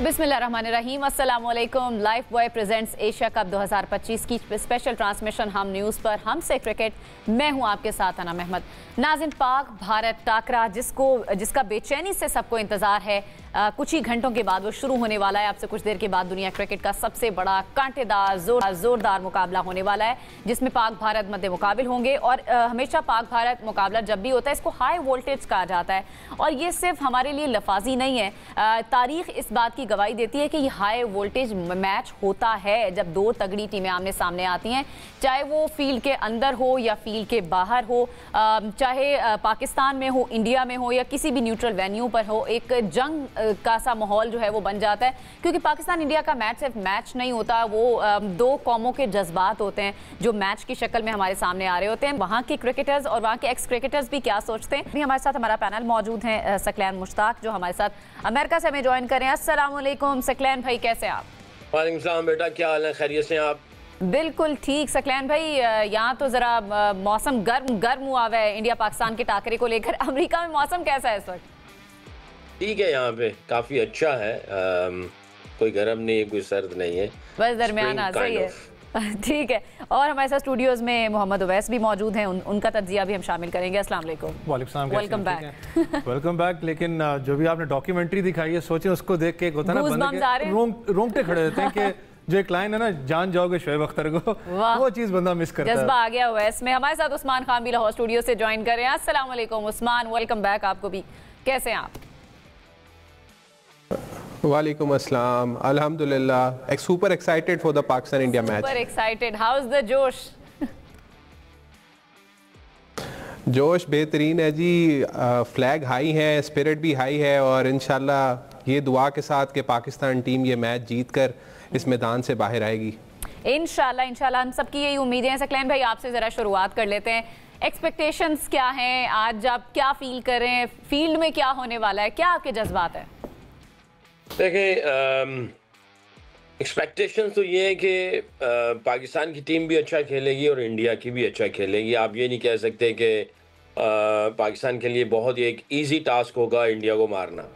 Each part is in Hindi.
बिस्मिल्लाहिर्रहमानिर्रहीम, अस्सलाम वालेकुम। Life boy presents Asia cup 2025 की स्पेशल ट्रांसमिशन हम न्यूज़ पर हमसे क्रिकेट। मैं हूं आपके साथ अना महमद। नाज़िन, पाक भारत टाकरा जिसका बेचैनी से सबको इंतज़ार है, कुछ ही घंटों के बाद वो शुरू होने वाला है। आपसे कुछ देर के बाद दुनिया क्रिकेट का सबसे बड़ा कांटेदार जोरदार मुकाबला होने वाला है, जिसमें पाक भारत मद्दे मुकाबिल होंगे। और हमेशा पाक भारत मुकाबला जब भी होता है इसको हाई वोल्टेज कहा जाता है, और ये सिर्फ हमारे लिए लफाजी नहीं है, तारीख इस बात की गवाही देती है कि ये हाई वोल्टेज मैच होता है जब दो तगड़ी टीमें आमने सामने आती हैं, चाहे वो फील्ड के अंदर हो या फील्ड के बाहर हो, चाहे पाकिस्तान में हो, इंडिया में हो या किसी भी न्यूट्रल वेन्यू पर हो। एक जंग का सा माहौल जो है वो बन जाता है, क्योंकि पाकिस्तान इंडिया का मैच सिर्फ मैच नहीं होता, वो दो कौमों के जज्बात होते हैं जो मैच की शक्ल में हमारे सामने आ रहे होते हैं। वहाँ के क्रिकेटर्स और वहाँ के एक्स क्रिकेटर्स भी क्या सोचते हैं। भी हमारे साथ हमारा पैनल मौजूद है सकलैन मुश्ताक, जो हमारे साथ अमेरिका से हमें ज्वाइन करें। अस्सलाम वालेकुम सकलैन भाई, कैसे आप? वालेकुम सलाम बेटा, क्या हाल है? खैरियत से आप? बिल्कुल ठीक सकलैन भाई, यहाँ तो ज़रा मौसम गर्म हुआ हुआ है इंडिया पाकिस्तान के टाकरे को लेकर। अमेरिका में मौसम कैसा है इस वक्त? ठीक है, यहाँ पे काफ़ी अच्छा है, कोई गर्म नहीं है, कोई सर्द नहीं है, बस दरमियाना, सही है। ठीक है, और हमारे साथ स्टूडियोज़ में मोहम्मद उवैस भी मौजूद हैं, उनका तज्जिया भी हम शामिल करेंगे। अस्सलाम वालेकुम। वालेकुम, वेलकम बैक। Welcome back. लेकिन जो भी आपने डॉक्यूमेंट्री दिखाई है, सोचें उसको देख के होता है ना, बंदे के रोंगटे खड़े होते हैं कि जो एक लाइन है ना, जान जाओगे शोएब अख्तर को, वो चीज़ बंदा मिस करता है। जज्बा आ गया हुआ है इसमें। हमारे साथ उस्मान खान भी लाहौर स्टूडियो से ज्वाइन कर रहे हैं। अस्सलाम वालेकुम उस्मान, वेलकम बैक आपको भी। कैसे हैं आप? वालेकुम अस्सलाम, अल्हम्दुलिल्लाह, super excited for the Pakistan India match. Super excited, how is the जोश? जोश बेहतरीन है जी, फ्लैग हाई है, स्पिरिट भी हाई है, और इंशाल्लाह ये दुआ के साथ कि पाकिस्तान टीम ये मैच जीत कर इस मैदान से बाहर आएगी। इंशाल्लाह हम सबकी यही उम्मीदें हैं। सकलैन भाई, आपसे ज़रा शुरुआत कर लेते हैं। एक्सपेक्टेशंस क्या हैं? आज आप क्या फील कर रहे हैं? फील्ड में क्या होने वाला है? क्या आपके जज्बात हैं? देखें, एक्सपेक्टेशंस तो ये है कि पाकिस्तान की टीम भी अच्छा खेलेगी और इंडिया की भी अच्छा खेलेगी। आप ये नहीं कह सकते कि पाकिस्तान के लिए बहुत ही एक इजी टास्क होगा इंडिया को मारना,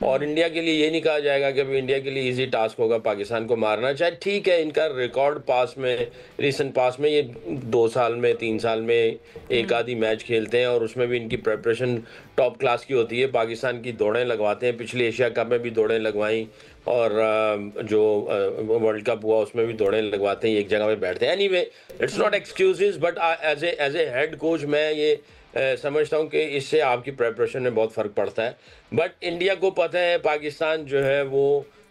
और इंडिया के लिए ये नहीं कहा जाएगा कि इंडिया के लिए इजी टास्क होगा पाकिस्तान को मारना। चाहे ठीक है, इनका रिकॉर्ड पास में, रीसेंट पास में ये 2 साल में 3 साल में एक आधी मैच खेलते हैं, और उसमें भी इनकी प्रेपरेशन टॉप क्लास की होती है। पाकिस्तान की दौड़ें लगवाते हैं, पिछले एशिया कप में भी दौड़ें लगवाई, और जो वर्ल्ड कप हुआ उसमें भी दौड़ें लगवाते हैं, एक जगह पे बैठते हैं। Anyway, it's not excuses, but as a head coach मैं ये समझता हूँ कि इससे आपकी प्रेपरेशन में बहुत फ़र्क पड़ता है। बट इंडिया को पता है पाकिस्तान जो है वो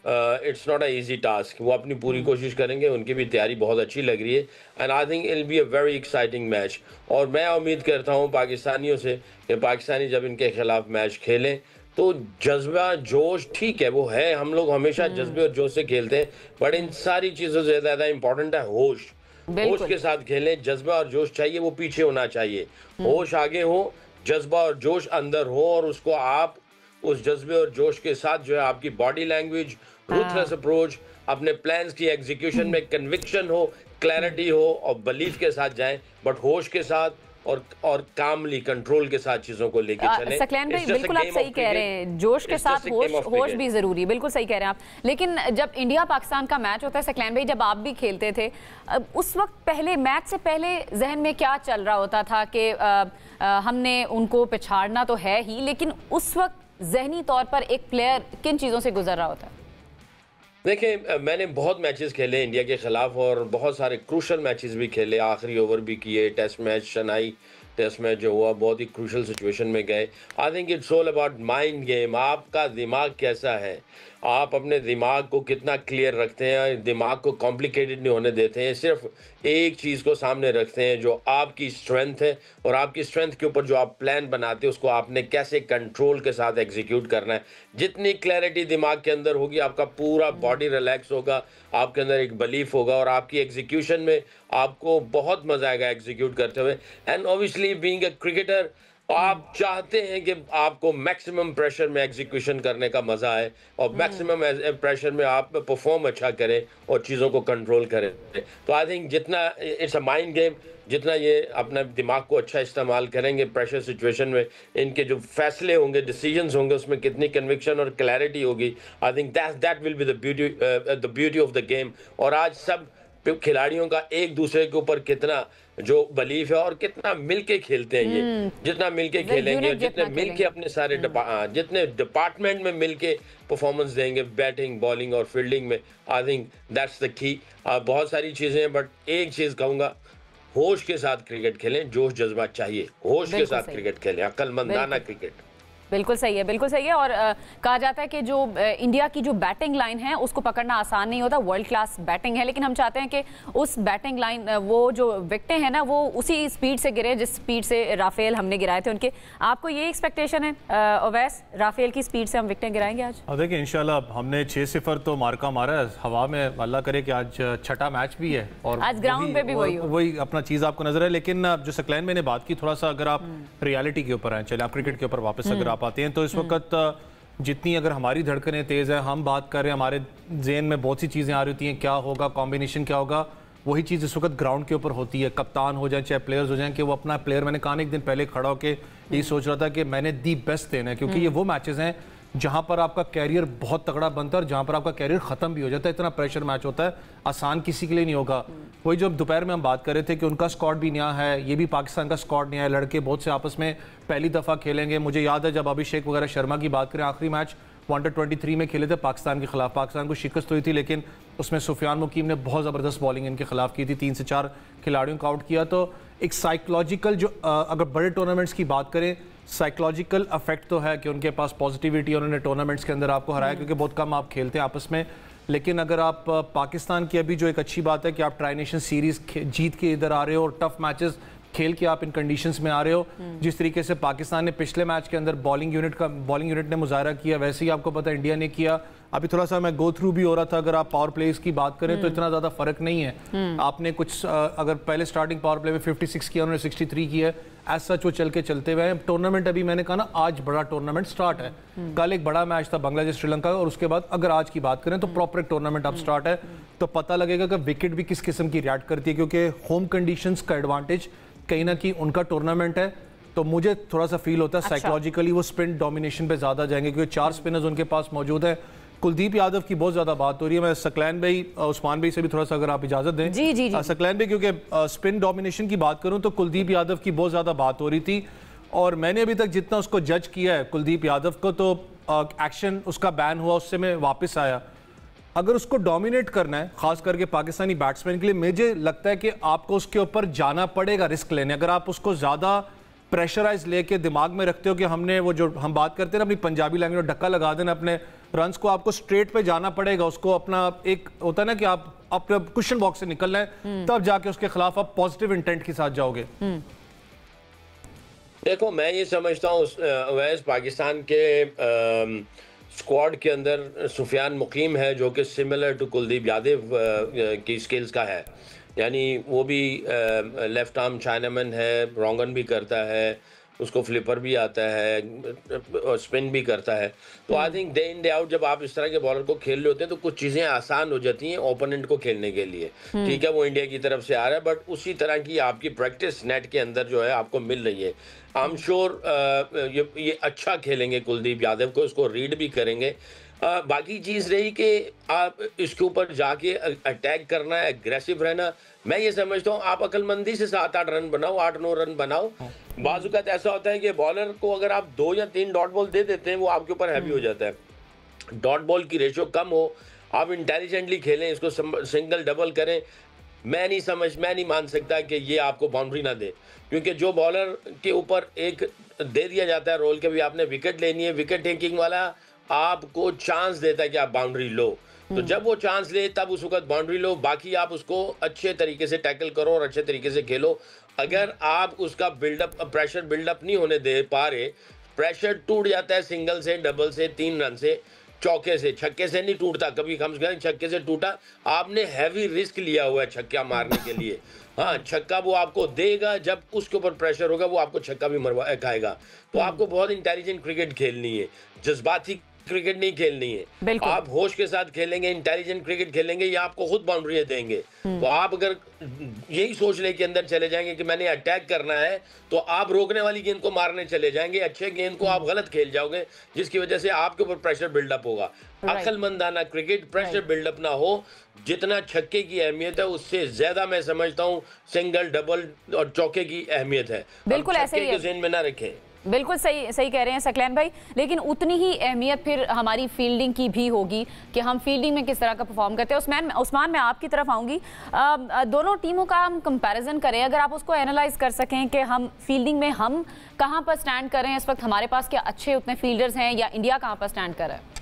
it's not a easy task, वो अपनी पूरी कोशिश करेंगे, उनकी भी तैयारी बहुत अच्छी लग रही है, and I think it be a very exciting match. और मैं उम्मीद करता हूँ पाकिस्तानियों से कि पाकिस्तानी जब इनके खिलाफ मैच खेलें तो जज्बा जोश ठीक है, वो है, हम लोग हमेशा जज्बे और जोश से खेलते हैं, बट इन सारी चीज़ों से ज़्यादा इंपॉर्टेंट है होश। होश के साथ खेलें, जज्बा और जोश चाहिए, वो पीछे होना चाहिए, होश आगे हो, जज्बा और जोश अंदर हो, और उसको आप उस जज्बे और जोश के साथ जो है आपकी बॉडी लैंग्वेज, रूथलेस अप्रोच, अपने प्लान्स की एग्जीक्यूशन में कन्विक्शन हो, क्लैरिटी हो और बिलीफ के साथ जाएं, बट होश के साथ और कामली कंट्रोल के साथ चीजों को लेके चलें। सकलैन भाई, बिल्कुल आप सही कह रहे हैं, जोश के साथ होश भी जरूरी, बिल्कुल सही कह रहे हैं आप। लेकिन जब इंडिया पाकिस्तान का मैच होता है सकलैन भाई, जब आप भी खेलते थे, उस वक्त पहले मैच से पहले जहन में क्या चल रहा होता था कि हमने उनको पिछाड़ना तो है ही, लेकिन उस वक्त जहनी तौर पर एक प्लेयर किन चीज़ों से गुजर रहा होता है? देखिए, मैंने बहुत मैचेस खेले इंडिया के ख़िलाफ़, और बहुत सारे क्रूशल मैचेस भी खेले, आखिरी ओवर भी किए, टेस्ट मैच, शनाई टेस्ट मैच जो हुआ बहुत ही क्रूशल सिचुएशन में गए। I think it's all about mind game. आपका दिमाग कैसा है, आप अपने दिमाग को कितना क्लियर रखते हैं, दिमाग को कॉम्प्लिकेटेड नहीं होने देते हैं, सिर्फ एक चीज़ को सामने रखते हैं जो आपकी स्ट्रेंथ है, और आपकी स्ट्रेंथ के ऊपर जो आप प्लान बनाते हैं उसको आपने कैसे कंट्रोल के साथ एग्जीक्यूट करना है। जितनी क्लैरिटी दिमाग के अंदर होगी, आपका पूरा बॉडी रिलैक्स होगा, आपके अंदर एक बिलीफ होगा, और आपकी एग्जीक्यूशन में आपको बहुत मज़ा आएगा एग्जीक्यूट करते हुए। And obviously being a cricketer, आप चाहते हैं कि आपको मैक्सिमम प्रेशर में एग्जीक्यूशन करने का मजा आए और मैक्सिमम प्रेशर में आप परफॉर्म अच्छा करें और चीज़ों को कंट्रोल करें। तो आई थिंक जितना इट्स अ माइंड गेम, जितना ये अपना दिमाग को अच्छा इस्तेमाल करेंगे प्रेशर सिचुएशन में, इनके जो फैसले होंगे, डिसीजंस होंगे, उसमें कितनी कन्विक्शन और क्लैरिटी होगी, I think that will be the beauty of the game. और आज सब खिलाड़ियों का एक दूसरे के ऊपर कितना जो बिलीफ है और कितना मिलके खेलते हैं, ये जितना मिलके खेलेंगे, जितने मिलके अपने सारे जितने डिपार्टमेंट में मिलके परफॉर्मेंस देंगे, बैटिंग, बॉलिंग और फील्डिंग में, I think that's the key. बहुत सारी चीजें हैं, बट एक चीज कहूंगा, होश के साथ क्रिकेट खेलें, जोश जज्बा चाहिए, होश के साथ क्रिकेट खेलें, अक्लमंदाना क्रिकेट। बिल्कुल सही है, बिल्कुल सही है। और कहा जाता है कि जो इंडिया की जो बैटिंग लाइन है उसको पकड़ना आसान नहीं होता, वर्ल्ड क्लास बैटिंग है, लेकिन हम चाहते हैं कि उस बैटिंग लाइन, वो जो विकेटें हैं ना, वो उसी स्पीड से गिरे जिस स्पीड से राफेल हमने गिराए थे उनके। आपको ये एक्सपेक्टेशन है अवैस, राफेल की स्पीड से हम विकेटें गिराएंगे आज? देखिए इंशाल्लाह, हमने 6-0 तो मार्का मारा है हवा में, अल्लाह करे कि आज छठा मैच भी है और आज ग्राउंड पे भी वही अपना चीज़ आपको नजर है। लेकिन जो सकलैन मैंने बात की, थोड़ा सा अगर आप रियलिटी के ऊपर आए, चले आप क्रिकेट के ऊपर वापस अगर पाते हैं, तो इस वक्त जितनी अगर हमारी धड़कनें तेज़ है, हम बात कर रहे हैं, हमारे जेहन में बहुत सी चीज़ें आ रही होती हैं, क्या होगा, कॉम्बिनेशन क्या होगा, वही चीज़ इस वक्त ग्राउंड के ऊपर होती है। कप्तान हो जाए, चाहे प्लेयर्स हो जाएं, कि वो अपना प्लेयर, मैंने कहा एक दिन पहले खड़ा होकर यही सोच रहा था कि मैंने दी बेस्ट देना है, क्योंकि ये वो मैचेस हैं जहां पर आपका कैरियर बहुत तगड़ा बनता है और जहां पर आपका कैरियर खत्म भी हो जाता है। इतना प्रेशर मैच होता है, आसान किसी के लिए नहीं होगा। वही जो दोपहर में हम बात कर रहे थे कि उनका स्क्वाड भी नया है, ये भी पाकिस्तान का स्क्वाड नया है, लड़के बहुत से आपस में पहली दफ़ा खेलेंगे। मुझे याद है जब अभिषेक वगैरह शर्मा की बात करें, आखिरी मैच वनडे 23 में खेले थे पाकिस्तान के खिलाफ, पाकिस्तान को शिकस्त हुई थी, लेकिन उसमें सुफियान मुकीम ने बहुत ज़बरदस्त बॉलिंग इनके खिलाफ की थी, 3 से 4 खिलाड़ियों को आउट किया। तो एक साइकोलॉजिकल जो अगर बड़े टूर्नामेंट्स की बात करें, साइकोलॉजिकल अफेक्ट तो है कि उनके पास पॉजिटिविटी, उन्होंने टूर्नामेंट्स के अंदर आपको हराया, क्योंकि बहुत कम आप खेलते हैं आपस में। लेकिन अगर आप पाकिस्तान की अभी जो एक अच्छी बात है कि आप ट्राई नेशन सीरीज जीत के इधर आ रहे हो और टफ मैचेस खेल के आप इन कंडीशंस में आ रहे हो, जिस तरीके से पाकिस्तान ने पिछले मैच के अंदर बॉलिंग यूनिट ने मुजाहरा किया, वैसे ही आपको पता है इंडिया ने किया। अभी थोड़ा सा मैं गो थ्रू भी हो रहा था, अगर आप पावर प्लेस की बात करें तो इतना ज़्यादा फर्क नहीं है। आपने कुछ अगर पहले स्टार्टिंग पावर प्ले में 56 किया, उन्होंने 63 किया है, एज सच वो चल के चलते हुए हैं। टूर्नामेंट अभी मैंने कहा ना, आज बड़ा टूर्नामेंट स्टार्ट है। कल एक बड़ा मैच था बांग्लादेश श्रीलंका का, और उसके बाद अगर आज की बात करें तो प्रॉपर एक टूर्नामेंट अब स्टार्ट है। तो पता लगेगा कि विकेट भी किस किस्म की रिएक्ट करती है, क्योंकि होम कंडीशंस का एडवांटेज कहीं ना कहीं उनका टूर्नामेंट है। तो मुझे थोड़ा सा फील होता है साइकोलॉजिकली वो स्पिन डोमिनेशन पे ज्यादा जाएंगे, क्योंकि 4 स्पिनर्स उनके पास मौजूद है। कुलदीप यादव की बहुत ज्यादा बात हो रही है, मैं सकलैन भाई, उस्मान भाई से भी थोड़ा सा अगर आप इजाजत दें। जी। सकलैन भाई, क्योंकि स्पिन डोमिनेशन की बात करूं तो कुलदीप यादव की बहुत ज्यादा बात हो रही थी, और मैंने अभी तक जितना उसको जज किया है कुलदीप यादव को, तो एक्शन उसका बैन हुआ, उससे मैं वापस आया। अगर उसको डोमिनेट करना है, खास करके पाकिस्तानी बैट्समैन के लिए, मुझे लगता है कि आपको उसके ऊपर जाना पड़ेगा, रिस्क लेने। अगर आप उसको ज़्यादा प्रेशराइज लेके दिमाग में रखते हो कि हमने वो जो हम बात करते हैं ना अपनी पंजाबी लैंग्वेज में, धक्का लगा देना अपने रन्स को, आपको स्ट्रेट पे जाना पड़ेगा। उसको अपना एक होता है ना कि आप अपने क्वेश्चन बॉक्स से निकलना है, तब जाके उसके खिलाफ आप पॉजिटिव इंटेंट के साथ जाओगे। देखो, मैं ये समझता हूँ अवैस, पाकिस्तान के स्क्वाड के अंदर सुफियान मुकीम है जो कि सिमिलर टू कुलदीप यादव की स्किल्स का है, यानी वो भी लेफ्ट आर्म चाइनामैन है, रॉन्गन भी करता है, उसको फ्लिपर भी आता है और स्पिन भी करता है। तो I think day in day out जब आप इस तरह के बॉलर को खेल रहे होते हैं तो कुछ चीज़ें आसान हो जाती हैं ओपोनेंट को खेलने के लिए। ठीक है, वो इंडिया की तरफ से आ रहा है, बट उसी तरह की आपकी प्रैक्टिस नेट के अंदर जो है आपको मिल रही है। आई एम श्योर ये अच्छा खेलेंगे कुलदीप यादव को, इसको रीड भी करेंगे। बाकी चीज़ रही कि आप इसके ऊपर जाके अटैक करना है, एग्रेसिव रहना। मैं ये समझता हूँ आप अक्लमंदी से 7-8 रन बनाओ, 8-9 रन बनाओ। बाजुकात ऐसा होता है कि बॉलर को अगर आप 2 या 3 डॉट बॉल दे देते हैं, वो आपके ऊपर हैवी हो जाता है। डॉट बॉल की रेशियो कम हो, आप इंटेलिजेंटली खेलें, इसको सिंगल डबल करें। मैं नहीं मान सकता कि ये आपको बाउंड्री ना दे, क्योंकि जो बॉलर के ऊपर एक दे दिया जाता है रोल के भी आपने विकेट लेनी है, विकेट टेकिंग वाला आपको चांस देता है कि आप बाउंड्री लो। तो जब वो चांस ले तब उस वक्त बाउंड्री लो, बाकी आप उसको अच्छे तरीके से टैकल करो और अच्छे तरीके से खेलो। अगर आप उसका प्रेशर बिल्डअप नहीं होने दे पा रहे, प्रेशर टूट जाता है सिंगल से, डबल से, 3 रन से, चौके से, छक्के से नहीं टूटता, कभी कम से कम छक्के से टूटा। आपने हैवी रिस्क लिया हुआ है छक्का मारने के लिए। हाँ, छक्का वो आपको देगा, जब उसके ऊपर प्रेशर होगा वो आपको छक्का भी मरवा खाएगा। तो आपको बहुत इंटेलिजेंट क्रिकेट खेलनी है, जज्बाती क्रिकेट नहीं खेलनी है। आप होश के साथ खेलेंगे, इंटेलिजेंट क्रिकेट खेलेंगे, ये आपको खुद बाउंड्रियां देंगे। तो आप अगर यही सोचने के अंदर चले जाएंगे कि मैंने अटैक करना है, तो आप रोकने वाली गेंद को मारने चले जाएंगे, अच्छे गेंद को आप गलत खेल जाओगे, जिसकी वजह से आपके ऊपर प्रेशर बिल्डअप होगा। अक्लमंदाना क्रिकेट प्रेशर बिल्डअप ना हो। जितना छक्के की अहमियत है उससे ज्यादा मैं समझता हूँ सिंगल, डबल और चौके की अहमियत है। बिल्कुल ऐसे ही ज़हन में ना रखें। बिल्कुल सही सही कह रहे हैं सकलैन भाई, लेकिन उतनी ही अहमियत फिर हमारी फील्डिंग की भी होगी कि हम फील्डिंग में किस तरह का परफॉर्म करते हैं। उस्मान, मैं आपकी तरफ आऊँगी। दोनों टीमों का हम कंपैरिजन करें, अगर आप उसको एनालाइज कर सकें कि हम फील्डिंग में हम कहाँ पर स्टैंड कर रहे हैं इस वक्त, हमारे पास क्या अच्छे उतने फील्डर्स हैं या इंडिया कहाँ पर स्टैंड कर रहा है?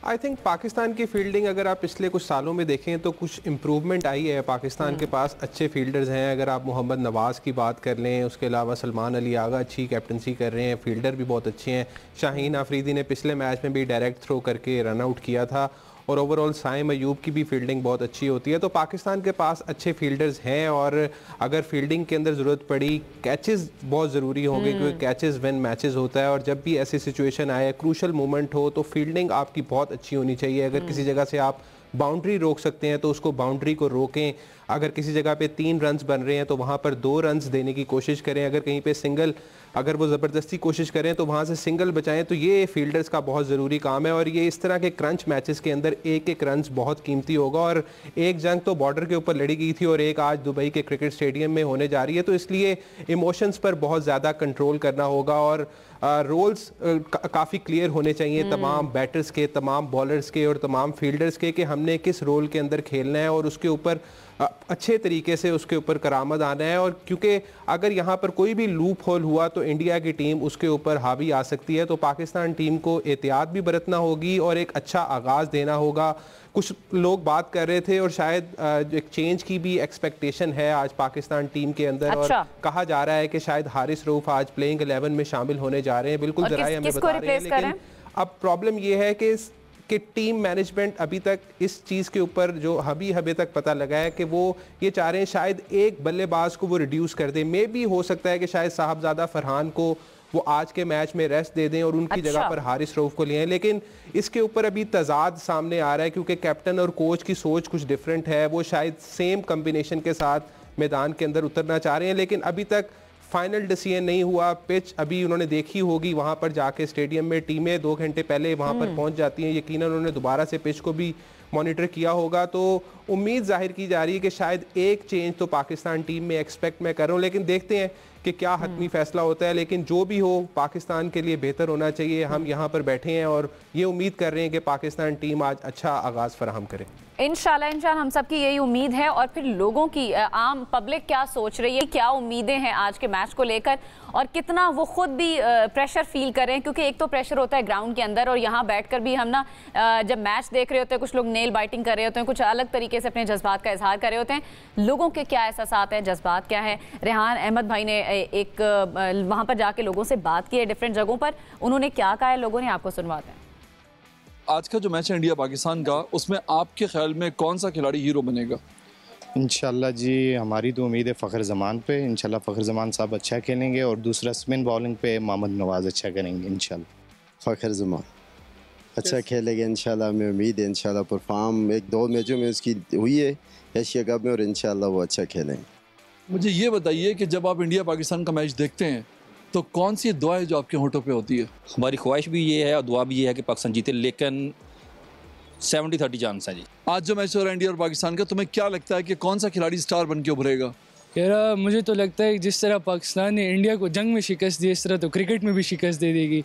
आई थिंक पाकिस्तान की फील्डिंग अगर आप पिछले कुछ सालों में देखें तो कुछ इम्प्रूवमेंट आई है। पाकिस्तान के पास अच्छे फील्डर्स हैं। अगर आप मोहम्मद नवाज़ की बात कर लें, उसके अलावा सलमान अली आगा अच्छी कैप्टनसी कर रहे हैं, फील्डर भी बहुत अच्छे हैं। शाहीन आफरीदी ने पिछले मैच में भी डायरेक्ट थ्रो करके रन आउट किया था, और ओवरऑल साइम अयूब की भी फील्डिंग बहुत अच्छी होती है। तो पाकिस्तान के पास अच्छे फील्डर्स हैं, और अगर फील्डिंग के अंदर ज़रूरत पड़ी, कैचेस बहुत ज़रूरी होंगे, क्योंकि कैचेस विन मैचेस होता है, और जब भी ऐसी सिचुएशन आए, क्रूशल मोमेंट हो, तो फील्डिंग आपकी बहुत अच्छी होनी चाहिए। अगर किसी जगह से आप बाउंड्री रोक सकते हैं तो उसको बाउंड्री को रोकें। अगर किसी जगह पे 3 रन्स बन रहे हैं तो वहाँ पर 2 रन्स देने की कोशिश करें। अगर कहीं पे सिंगल, अगर वो ज़बरदस्ती कोशिश करें तो वहाँ से सिंगल बचाएं। तो ये फील्डर्स का बहुत ज़रूरी काम है, और ये इस तरह के क्रंच मैचेस के अंदर एक एक रन्स बहुत कीमती होगा। और एक जंग तो बॉर्डर के ऊपर लड़ी गई थी, और एक आज दुबई के क्रिकेट स्टेडियम में होने जा रही है। तो इसलिए इमोशंस पर बहुत ज़्यादा कंट्रोल करना होगा, और रोल्स काफ़ी क्लियर होने चाहिए तमाम बैटर्स के, तमाम बॉलर्स के और तमाम फील्डर्स के, कि हमने किस रोल के अंदर खेलना है, और उसके ऊपर अच्छे तरीके से उसके ऊपर करामद आना है। और क्योंकि अगर यहाँ पर कोई भी लूप होल हुआ तो इंडिया की टीम उसके ऊपर हावी आ सकती है। तो पाकिस्तान टीम को एहतियात भी बरतना होगी और एक अच्छा आगाज़ देना होगा। कुछ लोग बात कर रहे थे, और शायद एक चेंज की भी एक्सपेक्टेशन है आज पाकिस्तान टीम के अंदर। अच्छा। और कहा जा रहा है कि शायद हारिस रऊफ आज प्लेइंग 11 में शामिल होने जा रहे हैं। बिल्कुल जराए हमें बता रहे हैं, लेकिन अब प्रॉब्लम यह है कि टीम मैनेजमेंट अभी तक इस चीज़ के ऊपर, जो हमें तक पता लगा है कि वो ये चाह रहे हैं शायद एक बल्लेबाज को वो रिड्यूस कर दें। मे भी हो सकता है कि शायद साहबजादा फरहान को वो आज के मैच में रेस्ट दे दें और उनकी जगह पर हारिस रऊफ को ले आएं। लेकिन इसके ऊपर अभी तजाद सामने आ रहा है, क्योंकि कैप्टन और कोच की सोच कुछ डिफरेंट है। वो शायद सेम कम्बिनेशन के साथ मैदान के अंदर उतरना चाह रहे हैं, लेकिन अभी तक फाइनल डिसीजन नहीं हुआ। पिच अभी उन्होंने देखी होगी, वहाँ पर जाके स्टेडियम में टीमें 2 घंटे पहले वहाँ पर पहुँच जाती हैं। यकीनन उन्होंने दोबारा से पिच को भी मॉनिटर किया होगा। तो उम्मीद जाहिर की जा रही है कि शायद एक चेंज तो पाकिस्तान टीम में एक्सपेक्ट मैं कर रहा हूँ, लेकिन देखते हैं कि क्या हतमी फैसला होता है। लेकिन जो भी हो, पाकिस्तान के लिए बेहतर होना चाहिए। हम यहाँ पर बैठे हैं और ये उम्मीद कर रहे हैं कि पाकिस्तान टीम आज अच्छा आगाज़ फराहम करे। इंशाल्लाह हम सबकी यही उम्मीद है। और फिर लोगों की, आम पब्लिक क्या सोच रही है, क्या उम्मीदें हैं आज के मैच को लेकर, और कितना वो खुद भी प्रेशर फील कर रहे हैं, क्योंकि एक तो प्रेशर होता है ग्राउंड के अंदर, और यहाँ बैठकर भी हम ना जब मैच देख रहे होते हैं, कुछ लोग नेल बाइटिंग कर रहे होते हैं, कुछ अलग तरीके से अपने जज्बात का इजहार कर रहे होते हैं। लोगों के क्या एहसासात हैं, जज्बात क्या है? रेहान अहमद भाई ने एक वहाँ पर जाके लोगों से बात की है डिफरेंट जगहों पर, उन्होंने क्या कहा है, लोगों ने आपको सुनवाते हैं। आज का जो मैच है इंडिया पाकिस्तान का, उसमें आपके ख्याल में कौन सा खिलाड़ी हीरो बनेगा? इंशाल्लाह जी, हमारी तो उम्मीद है फ़खर ज़मान पे। इंशाल्लाह फ़खर ज़मान साहब अच्छा खेलेंगे, और दूसरा स्पिन बॉलिंग पे मोहम्मद नवाज़ अच्छा करेंगे। इंशाल्लाह फ़खर ज़मान अच्छा खेलेंगे, इंशाल्लाह हमें उम्मीद है। इंशाल्लाह परफॉर्म 1-2 मैचों में उसकी हुई है एशिया कप में, और इंशाल्लाह वो अच्छा खेलेंगे। मुझे ये बताइए कि जब आप इंडिया पाकिस्तान का मैच देखते हैं तो कौन सी दुआ है जो आपके होठों पे होती है? हमारी ख्वाहिश भी ये है और दुआ भी ये है कि पाकिस्तान जीते, लेकिन 70-30 चांस है जी। आज जो मैच हो रहा है इंडिया और पाकिस्तान का, तुम्हें क्या लगता है कि कौन सा खिलाड़ी स्टार बन के उभरेगा? यार मुझे तो लगता है जिस तरह पाकिस्तान ने इंडिया को जंग में शिकस्त दी, इस तरह तो क्रिकेट में भी शिकस्त दे देगी।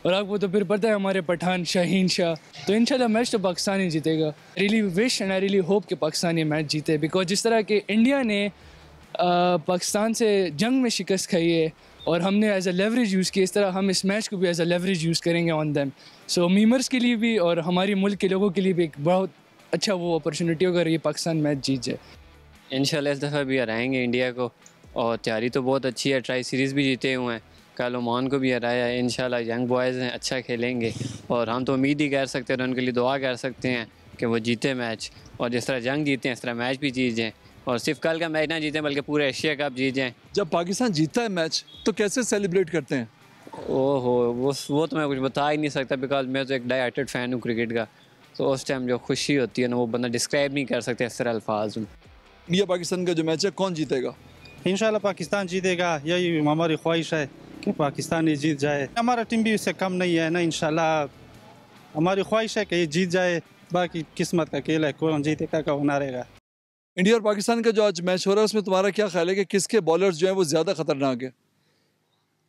और आपको तो फिर पता है हमारे पठान शाहीन शाह, तो इंशाल्लाह मैच तो पाकिस्तान ही जीतेगा। Really wish and I really hope कि पाकिस्तान ये मैच जीते, बिकॉज जिस तरह के इंडिया ने पाकिस्तान से जंग में शिकस्त खाई है और हमने एज अ लेवरेज यूज़ किया, इस तरह हम इस मैच को भी एज अ लेवरेज यूज़ करेंगे ऑन देम। सो मीमर्स के लिए भी और हमारे मुल्क के लोगों के लिए भी एक बहुत अच्छा वो अपॉर्चुनिटी होगा ये पाकिस्तान मैच जीत जाए। इंशाल्लाह इस दफ़ा भी हराएंगे इंडिया को, और तैयारी तो बहुत अच्छी है, ट्राई सीरीज़ भी जीते हुए हैं। कल ओमान को भी हराया है। इंशाल्लाह यंग बॉयज़ हैं, अच्छा खेलेंगे और हम तो उम्मीद ही कर सकते हैं और उनके लिए दुआ कर सकते हैं कि वो जीते मैच, और जिस तरह जंग जीते हैं इस तरह मैच भी जीत जाएँ, और सिर्फ कल का मैच ना जीतें बल्कि पूरे एशिया कप जीत जाएँ। जब पाकिस्तान जीतता है मैच तो कैसे सेलिब्रेट करते हैं? ओहो, वो तो मैं कुछ बता ही नहीं सकता, बिकॉज मैं तो एक डाइटेड फ़ैन हूँ क्रिकेट का, तो उस टाइम जो खुशी होती है ना वो बंदा डिस्क्राइब नहीं कर सकते इस तरह अल्फाज में। इंडिया पाकिस्तान का जो मैच है कौन जीतेगा? इंशाल्लाह पाकिस्तान जीतेगा, यही हमारी ख्वाहिश है कि पाकिस्तान ही जीत जाए। हमारा टीम भी उससे कम नहीं है ना, इंशाल्लाह हमारी ख्वाहिश है कि ये जीत जाए, बाकी किस्मत का खेल है, कौन जीतेगा कौन हारेगा। इंडिया और पाकिस्तान का जो आज मैच हो रहा है उसमें तुम्हारा क्या ख्याल है कि किसके बॉलर्स जो हैं वो ज़्यादा खतरनाक है?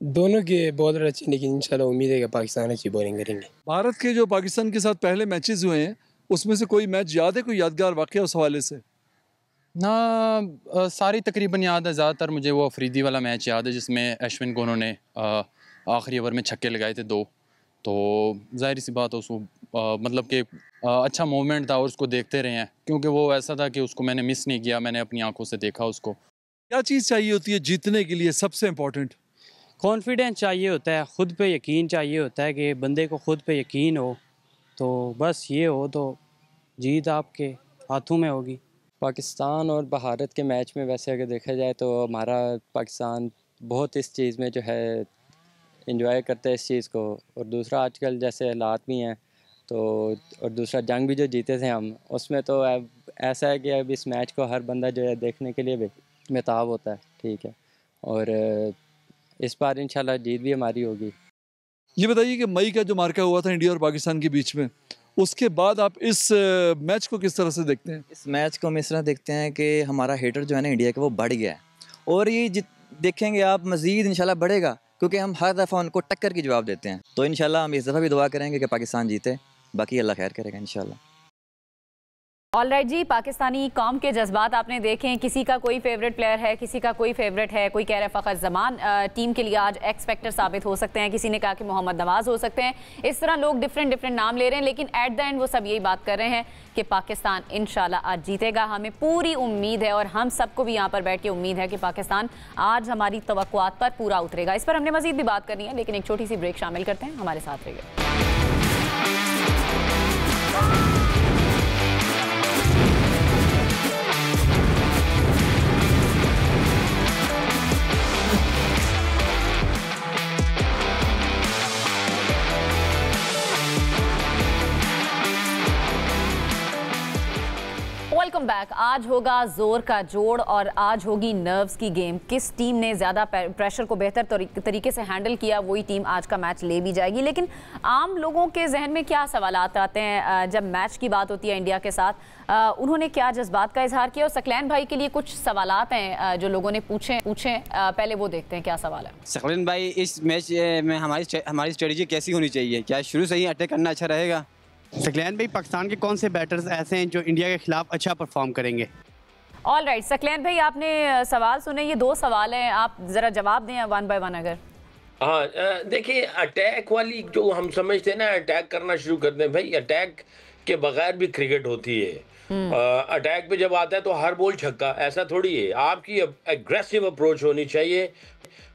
दोनों के बॉलर अच्छे, लेकिन इंशाल्लाह उम्मीद है कि पाकिस्तान अच्छी बॉलिंग करेंगे। भारत के जो पाकिस्तान के साथ पहले मैचेस हुए हैं उसमें से कोई मैच याद है, कोई यादगार वाक़या उस हवाले से? ना सारी तकरीबन याद है, ज़्यादातर मुझे वो अफरीदी वाला मैच याद है जिसमें अश्विन को उन्होंने आखिरी ओवर में छक्के लगाए थे 2, तो ज़ाहिर सी बात है उसको मतलब कि अच्छा मूवमेंट था और उसको देखते रहे हैं, क्योंकि वो ऐसा था कि उसको मैंने मिस नहीं किया, मैंने अपनी आंखों से देखा उसको। क्या चीज़ चाहिए होती है जीतने के लिए सबसे इम्पोर्टेंट? कॉन्फिडेंस चाहिए होता है, ख़ुद पे यकीन चाहिए होता है कि बंदे को ख़ुद पे यकीन हो, तो बस ये हो तो जीत आपके हाथों में होगी। पाकिस्तान और भारत के मैच में वैसे अगर देखा जाए तो हमारा पाकिस्तान बहुत इस चीज़ में जो है एंजॉय करता है इस चीज़ को, और दूसरा आजकल जैसे हालात भी हैं तो, और दूसरा जंग भी जो जीते थे हम उसमें तो अब ऐसा है कि अब इस मैच को हर बंदा जो है देखने के लिए बेताब होता है, ठीक है, और इस बार इंशाल्लाह जीत भी हमारी होगी। ये बताइए कि मई का जो मार्का हुआ था इंडिया और पाकिस्तान के बीच में, उसके बाद आप इस मैच को किस तरह से देखते हैं? इस मैच को हम इस तरह देखते हैं कि हमारा हेटर जो है ना इंडिया का वो बढ़ गया है, और ये देखेंगे आप मज़ीद इंशाल्लाह बढ़ेगा, क्योंकि हम हर दफ़ा उनको टक्कर की जवाब देते हैं। तो इंशाल्लाह हम इस दफ़ा भी दुआ करेंगे कि पाकिस्तान जीते, बाकी अल्लाह खैर करेगा इंशाल्लाह। ऑलराइट जी, पाकिस्तानी कौम के जज्बात आपने देखें, किसी का कोई फेवरेट प्लेयर है, किसी का कोई फेवरेट है, कोई कह रहा है फ़खर ज़मान टीम के लिए आज एक्स फैक्टर साबित हो सकते हैं, किसी ने कहा कि मोहम्मद नवाज़ हो सकते हैं, इस तरह लोग डिफरेंट नाम ले रहे हैं, लेकिन एट द एंड वो सब यही बात कर रहे हैं कि पाकिस्तान इंशाल्लाह आज जीतेगा। हमें पूरी उम्मीद है और हम सबको भी यहाँ पर बैठ के उम्मीद है कि पाकिस्तान आज हमारी तवक्कुआत पर पूरा उतरेगा। इस पर हमने मज़ीद भी बात करनी है, लेकिन एक छोटी सी ब्रेक शामिल करते हैं, हमारे साथ रहिए। Welcome back. आज होगा जोर का जोड़ और आज होगी नर्व्स की गेम। किस टीम ने ज़्यादा प्रेशर को बेहतर तरीके से हैंडल किया वही टीम आज का मैच ले भी जाएगी। लेकिन आम लोगों के जहन में क्या सवालात आते हैं जब मैच की बात होती है इंडिया के साथ, उन्होंने क्या जज्बात का इजहार किया, और सकलैन भाई के लिए कुछ सवालात हैं जो लोगों ने पूछे पहले वो देखते हैं क्या सवाल है। सकलैन भाई, इस मैच में हमारी स्ट्रेटजी कैसी होनी चाहिए? क्या शुरू से ही अटैक करना अच्छा रहेगा? सकलैन भाई, पाकिस्तान के कौन से बैटर्स ऐसे हैं जो इंडिया के खिलाफ अच्छा परफॉर्म करेंगे? ऑल राइट सकलैन भाई, आपने सवाल सुने, ये 2 सवाल हैं, आप जरा जवाब दें 1 बाय 1 अगर। हाँ, देखिए अटैक वाली जो हम समझते हैं ना, अटैक करना शुरू करते हैं भाई, अटैक के बगैर भी क्रिकेट होती है। अटैक पे जब आता है तो हर बॉल छक्का, ऐसा थोड़ी है। आपकी एग्रेसिव अप्रोच होनी चाहिए,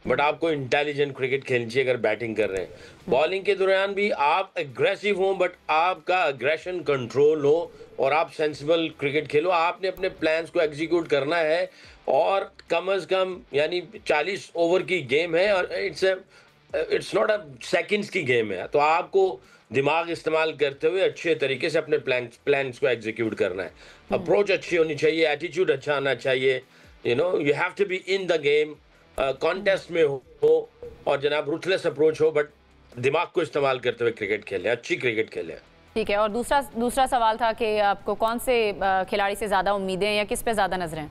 बट आपको इंटेलिजेंट क्रिकेट खेलनी चाहिए अगर बैटिंग कर रहे हैं। बॉलिंग के दौरान भी आप एग्रेसिव हो, बट आपका एग्रेशन कंट्रोल हो और आप सेंसिबल क्रिकेट खेलो। आपने अपने प्लान्स को एग्जीक्यूट करना है, और कम से कम यानी 40 ओवर की गेम है और इट्स नॉट अ सेकंड्स की गेम है, तो आपको दिमाग इस्तेमाल करते हुए अच्छे तरीके से अपने प्लान्स को एग्जीक्यूट करना है। अप्रोच अच्छी होनी चाहिए, एटीट्यूड अच्छा आना चाहिए, you have to be in the game, contest में हो और जनाब रूथलेस अप्रोच हो, बट दिमाग को इस्तेमाल करते हुए क्रिकेट खेलें, अच्छी क्रिकेट खेलें। ठीक है, और दूसरा सवाल था कि आपको कौन से खिलाड़ी से ज़्यादा उम्मीदें हैं या किस पे ज़्यादा नजरें?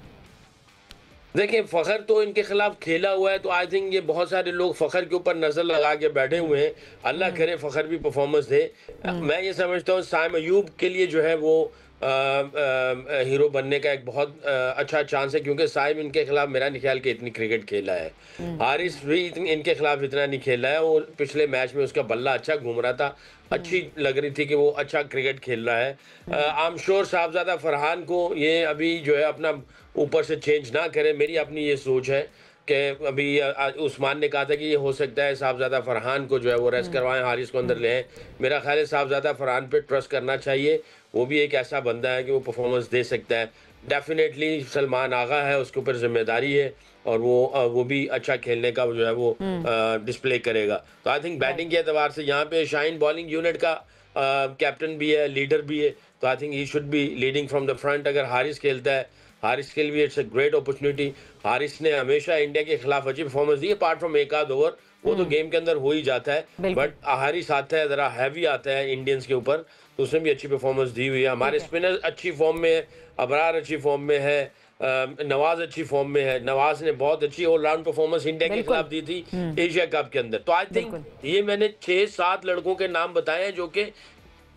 देखिए, फ़खर तो इनके खिलाफ खेला हुआ है, तो आई थिंक ये बहुत सारे लोग फ़खर के ऊपर नज़र लगा के बैठे हुए हैं। अल्लाह करे फ़खर भी परफॉर्मेंस दे। मैं ये समझता हूँ साइम अयूब के लिए जो है वो हीरो बनने का एक बहुत अच्छा चांस है, क्योंकि साइम इनके खिलाफ मेरा नहीं ख्याल कि इतनी क्रिकेट खेला है। हारिस भी इनके खिलाफ इतना नहीं खेला है। वो पिछले मैच में उसका बल्ला अच्छा घूम रहा था, अच्छी लग रही थी कि वो अच्छा क्रिकेट खेल रहा है। आम श्योर साहबजादा फरहान को ये अभी जो है अपना ऊपर से चेंज ना करे, मेरी अपनी ये सोच है। कि अभी उस्मान ने कहा था कि ये हो सकता है साहबजादा फरहान को जो है वो रेस्ट करवाएं, हारिस को अंदर ले आएं। मेरा ख्याल है साहबजादा फरहान पे ट्रस्ट करना चाहिए, वो भी एक ऐसा बंदा है कि वो परफॉर्मेंस दे सकता है। डेफिनेटली सलमान आगा है, उसके ऊपर जिम्मेदारी है और वो भी अच्छा खेलने का जो है वो डिस्प्ले करेगा। तो आई थिंक बैटिंग के एतबार से यहाँ पे शाहीन बॉलिंग यूनिट का कैप्टन भी है, लीडर भी है, तो I think he should be leading from the front. अगर हारिस खेलता है, हारिस के लिए it's a great opportunity. Haris ने हमेशा इंडिया के खिलाफ अच्छी परफॉर्मेंस दी, अपार्ट फ्रॉम एक आध ओवर वो तो गेम के अंदर हो ही जाता है, बट हारिस आता है ज़रा हैवी आता है इंडियंस के ऊपर, तो उसने भी अच्छी परफॉर्मेंस दी हुई है। हमारे स्पिनर अच्छी फॉर्म में है, अबरार अच्छी फॉर्म में है, नवाज अच्छी फॉर्म में है। नवाज ने बहुत अच्छी ऑलराउंड परफॉर्मेंस इंडिया के खिलाफ दी थी एशिया कप के अंदर। तो आई थिंक ये मैंने 6-7 लड़कों के नाम बताए हैं जो कि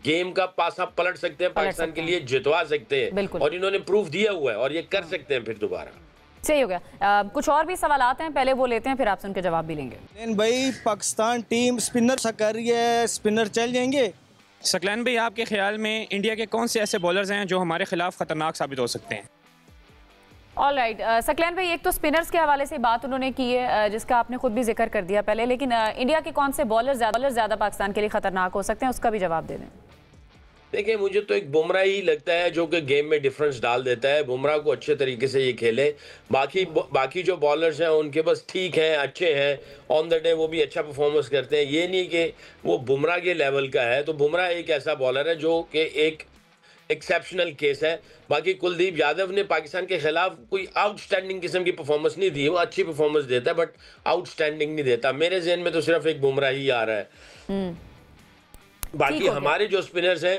गेम का पासा पलट सकते हैं, पाकिस्तान के लिए जितवा सकते हैं, और इन्होंने प्रूफ दिया हुआ है और ये कर सकते हैं फिर दोबारा। सही हो गया। कुछ और भी सवाल आते हैं, पहले वो लेते हैं, फिर आपसे उनके जवाब भी लेंगे। भाई पाकिस्तान टीम स्पिनर सा कर रही है, स्पिनर चल जाएंगे? सकलैन भाई, आपके ख्याल में इंडिया के कौन से ऐसे बॉलर्स हैं जो हमारे खिलाफ खतरनाक साबित हो सकते हैं? ऑल राइट सकलैन भाई, एक तो स्पिनर्स के हवाले से बात उन्होंने की है जिसका आपने खुद भी जिक्र कर दिया पहले, लेकिन इंडिया के कौन से बॉलर ज़्यादा पाकिस्तान के लिए खतरनाक हो सकते हैं, उसका भी जवाब दे दें। देखिए, मुझे तो एक बुमराह ही लगता है जो कि गेम में डिफरेंस डाल देता है। बुमराह को अच्छे तरीके से ये खेले, बाकी जो बॉलर्स हैं उनके बस ठीक हैं, अच्छे हैं, ऑन द डे वो भी अच्छा परफॉर्मेंस करते हैं। ये नहीं कि वो बुमराह के लेवल का है, तो बुमराह एक ऐसा बॉलर है जो कि एक एक्सेप्शनल केस है। बाकी कुलदीप यादव ने पाकिस्तान के खिलाफ कोई आउटस्टैंडिंग किस्म की परफॉर्मेंस नहीं दी, वो अच्छी परफॉर्मेंस देता है बट आउटस्टैंडिंग नहीं देता। मेरे जहन में तो सिर्फ एक बुमराह ही आ रहा है। बाकी हमारे जो स्पिनर्स हैं,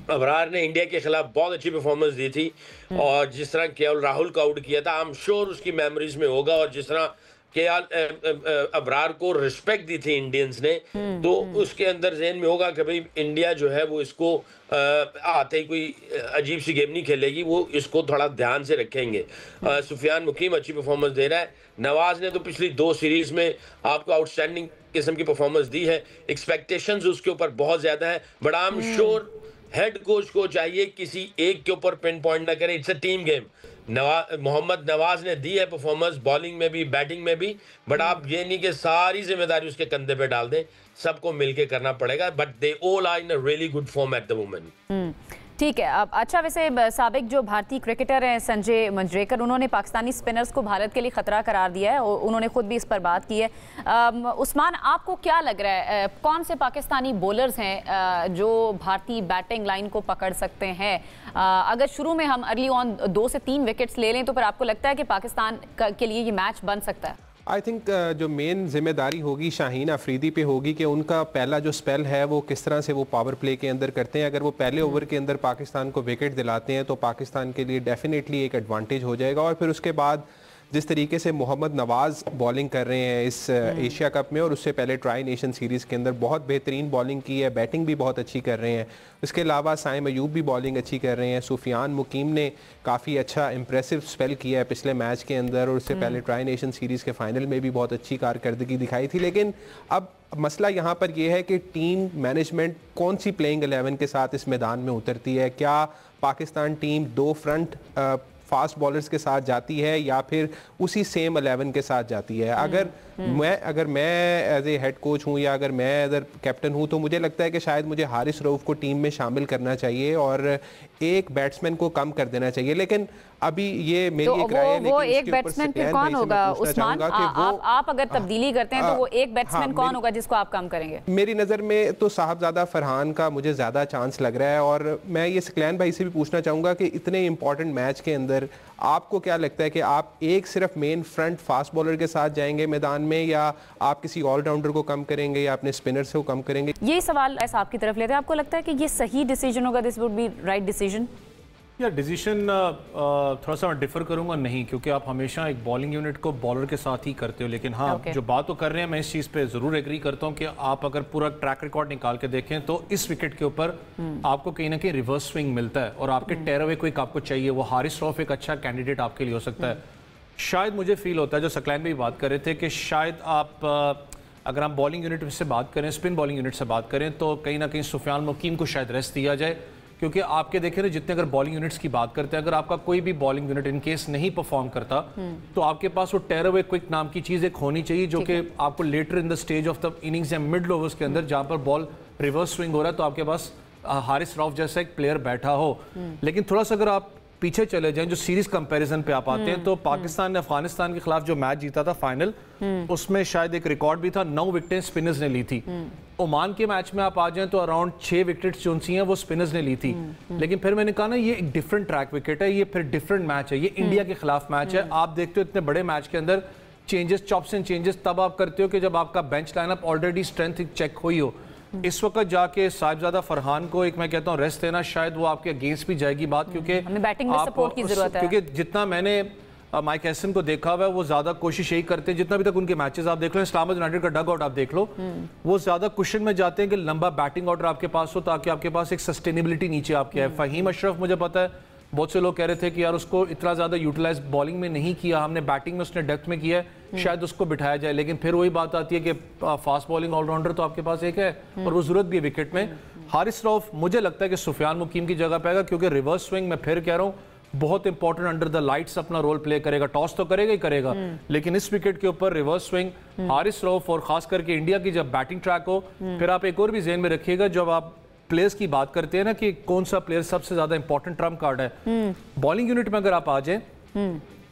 अबरार ने इंडिया के खिलाफ बहुत अच्छी परफॉर्मेंस दी थी, और जिस तरह केएल राहुल को आउट किया था, आई एम श्योर उसकी मेमोरीज में होगा, और जिस तरह अबरार को रिस्पेक्ट दी थी इंडियंस ने, तो उसके अंदर जहन में होगा कि भाई इंडिया जो है वो इसको आते ही कोई अजीब सी गेम नहीं खेलेगी, वो इसको थोड़ा ध्यान से रखेंगे। सुफियान मुकीम अच्छी परफॉर्मेंस दे रहा है। नवाज ने तो पिछली 2 सीरीज में आपको आउटस्टैंडिंग किस्म की परफॉर्मेंस दी है। एक्सपेक्टेशंस उसके ऊपर बहुत ज्यादा है, but I am sure head coach को चाहिए किसी एक के ऊपर पिन पॉइंट ना करे, it's a team game. Mohammad Nawaz ने दी है परफॉर्मेंस बॉलिंग में भी बैटिंग में भी, बट आप ये नहीं कि सारी जिम्मेदारी उसके कंधे पे डाल दें, सबको मिलके करना पड़ेगा। But they all are in a really good form at the moment. ठीक है। अब अच्छा, वैसे साबिक जो भारतीय क्रिकेटर हैं संजय मंजरेकर, उन्होंने पाकिस्तानी स्पिनर्स को भारत के लिए खतरा करार दिया है, और उन्होंने खुद भी इस पर बात की है। उस्मान, आपको क्या लग रहा है कौन से पाकिस्तानी बॉलर्स हैं जो भारतीय बैटिंग लाइन को पकड़ सकते हैं? अगर शुरू में हम अर्ली ऑन 2 से 3 विकेट्स ले लें तो फिर आपको लगता है कि पाकिस्तान के लिए ये मैच बन सकता है? आई थिंक जो मेन जिम्मेदारी होगी शाहीन अफरीदी पे होगी कि उनका पहला जो स्पेल है वो किस तरह से वो पावर प्ले के अंदर करते हैं। अगर वो पहले ओवर के अंदर पाकिस्तान को विकेट दिलाते हैं तो पाकिस्तान के लिए डेफिनेटली एक एडवांटेज हो जाएगा। और फिर उसके बाद जिस तरीके से मोहम्मद नवाज बॉलिंग कर रहे हैं इस एशिया कप में, और उससे पहले ट्राई नेशन सीरीज़ के अंदर बहुत बेहतरीन बॉलिंग की है, बैटिंग भी बहुत अच्छी कर रहे हैं। इसके अलावा साइम अयूब भी बॉलिंग अच्छी कर रहे हैं। सुफियान मुकीम ने काफ़ी अच्छा इंप्रेसिव स्पेल किया है पिछले मैच के अंदर, और उससे पहले ट्राई नेशन सीरीज़ के फाइनल में भी बहुत अच्छी कारकर्दगी दिखाई थी। लेकिन अब मसला यहाँ पर यह है कि टीम मैनेजमेंट कौन सी प्लेइंग 11 के साथ इस मैदान में उतरती है। क्या Pakistan team 2 front fast bowlers के साथ जाती है या फिर उसी सेम 11 के साथ जाती है? अगर मैं एज ए हेड कोच हूँ या अगर मैं एज ए कैप्टन हूँ तो मुझे लगता है कि शायद मुझे हारिस रऊफ को टीम में शामिल करना चाहिए और एक बैट्समैन को कम कर देना चाहिए। लेकिन अभी ये मेरी एक राय है, वो एक बैट्समैन फिर कौन होगा उस्मान? आप अगर तब्दीली करते हैं तो वो एक बैट्समैन कौन होगा जिसको आप कम करेंगे? मेरी नज़र में तो साहबजादा फरहान का मुझे ज़्यादा चांस लग रहा है। और मैं ये सकलैन भाई से भी पूछना चाहूँगा कि इतने इंपॉर्टेंट मैच के अंदर आपको क्या लगता है कि आप एक सिर्फ मेन फ्रंट फास्ट बॉलर के साथ जाएंगे मैदान में, या आप किसी ऑलराउंडर को कम करेंगे या अपने स्पिनर से को कम करेंगे? ये सवाल ऐसा आपकी तरफ लेते हैं, आपको लगता है कि ये सही डिसीजन होगा, this would be right decision? या डिसीजन थोड़ा सा मैं डिफर करूंगा नहीं, क्योंकि आप हमेशा एक बॉलिंग यूनिट को बॉलर के साथ ही करते हो। लेकिन हाँ, जो बात तो कर रहे हैं मैं इस चीज़ पे ज़रूर एग्री करता हूँ कि आप अगर पूरा ट्रैक रिकॉर्ड निकाल के देखें तो इस विकेट के ऊपर आपको कहीं ना कहीं रिवर्स स्विंग मिलता है और आपके टेयर अवे कोई आपको चाहिए, वो हारिस रऊफ एक अच्छा कैंडिडेट आपके लिए हो सकता है। शायद मुझे फील होता है, जो सकलैन भी बात कर रहे थे, कि शायद आप अगर हम बॉलिंग यूनिट से बात करें, स्पिन बॉलिंग यूनिट से बात करें, तो कहीं ना कहीं सुफियान मुकीम को शायद रेस्ट दिया जाए, क्योंकि आपके देखे ना जितने अगर बॉलिंग यूनिट्स की बात करते हैं, अगर आपका कोई भी बॉलिंग यूनिट इन केस नहीं परफॉर्म करता तो आपके पास वो टेयर अवे क्विक नाम की चीज़ एक होनी चाहिए, जो कि आपको later in the stage of the innings या मिडल ओवर्स के अंदर जहाँ पर बॉल रिवर्स स्विंग हो रहा है तो आपके पास हारिस रऊफ जैसा एक प्लेयर बैठा हो। लेकिन थोड़ा सा अगर आप पीछे चले जाएं, जो सीरीज कंपैरिजन पे आप आते हैं, तो पाकिस्तान ने अफगानिस्तान के खिलाफ जो मैच जीता था फाइनल, उसमें शायद एक रिकॉर्ड भी था, 9 विकेटें स्पिनर्स ने ली थी। ओमान के मैच में आप आ जाएं तो अराउंड 6 विकेट्स जो सी हैं वो स्पिनर्स ने ली थी। लेकिन फिर मैंने कहा ना, ये एक डिफरेंट ट्रैक विकेट है, ये फिर डिफरेंट मैच है, ये इंडिया के खिलाफ मैच है। आप देखते हो इतने बड़े मैच के अंदर चेंजेस, चॉप्स एंड चेंजेस तब आप करते हो कि जब आपका bench lineup already strength check हुई हो। इस वक्त जाके साहिबजादा फरहान को एक मैं कहता हूँ रेस्ट देना, शायद वो आपके अगेंस्ट भी जाएगी बात, क्योंकि हमें बैटिंग में सपोर्ट की जरूरत है। क्योंकि जितना मैंने माइक हैसन को देखा हुआ है, वो ज्यादा कोशिश यही करते हैं, जितना भी तक उनके मैचेस आप देख लो, इस्लामाबाद यूनाइटेड का डग आउट आप देख लो, वो ज्यादा क्वेश्चन में जाते हैं कि लंबा बैटिंग ऑर्डर आपके पास हो ताकि आपके पास एक सस्टेनेबिलिटी नीचे आपकी है। फहीम अशरफ, मुझे पता है बहुत से लोग कह रहे थे कि यार उसको इतना ज़्यादा यूटिलाइज बॉलिंग में नहीं किया हमने, बैटिंग में उसने डेप्थ में किया है, शायद उसको बिठाया जाए। लेकिन फिर वही बात आती है कि फास्ट बॉलिंग ऑलराउंडर तो आपके पास एक है और वो जरूरत भी है विकेट में। हारिस रऊफ मुझे लगता है कि सुफियान मुकीम की जगह पे आएगा, क्योंकि रिवर्स स्विंग मैं फिर कह रहा हूँ बहुत इंपॉर्टेंट अंडर द लाइट्स अपना रोल प्ले करेगा। टॉस तो करेगा ही करेगा, लेकिन इस विकेट के ऊपर रिवर्स स्विंग हारिस रऊफ, और खास करके इंडिया की जब बैटिंग ट्रैक हो, फिर आप एक और भी ज़हन में रखिएगा, जब आप प्लेयर्स की बात करते हैं ना कि कौन सा प्लेयर सबसे ज्यादा इंपॉर्टेंट ट्रम्प कार्ड है, बॉलिंग यूनिट में अगर आप आ जाए,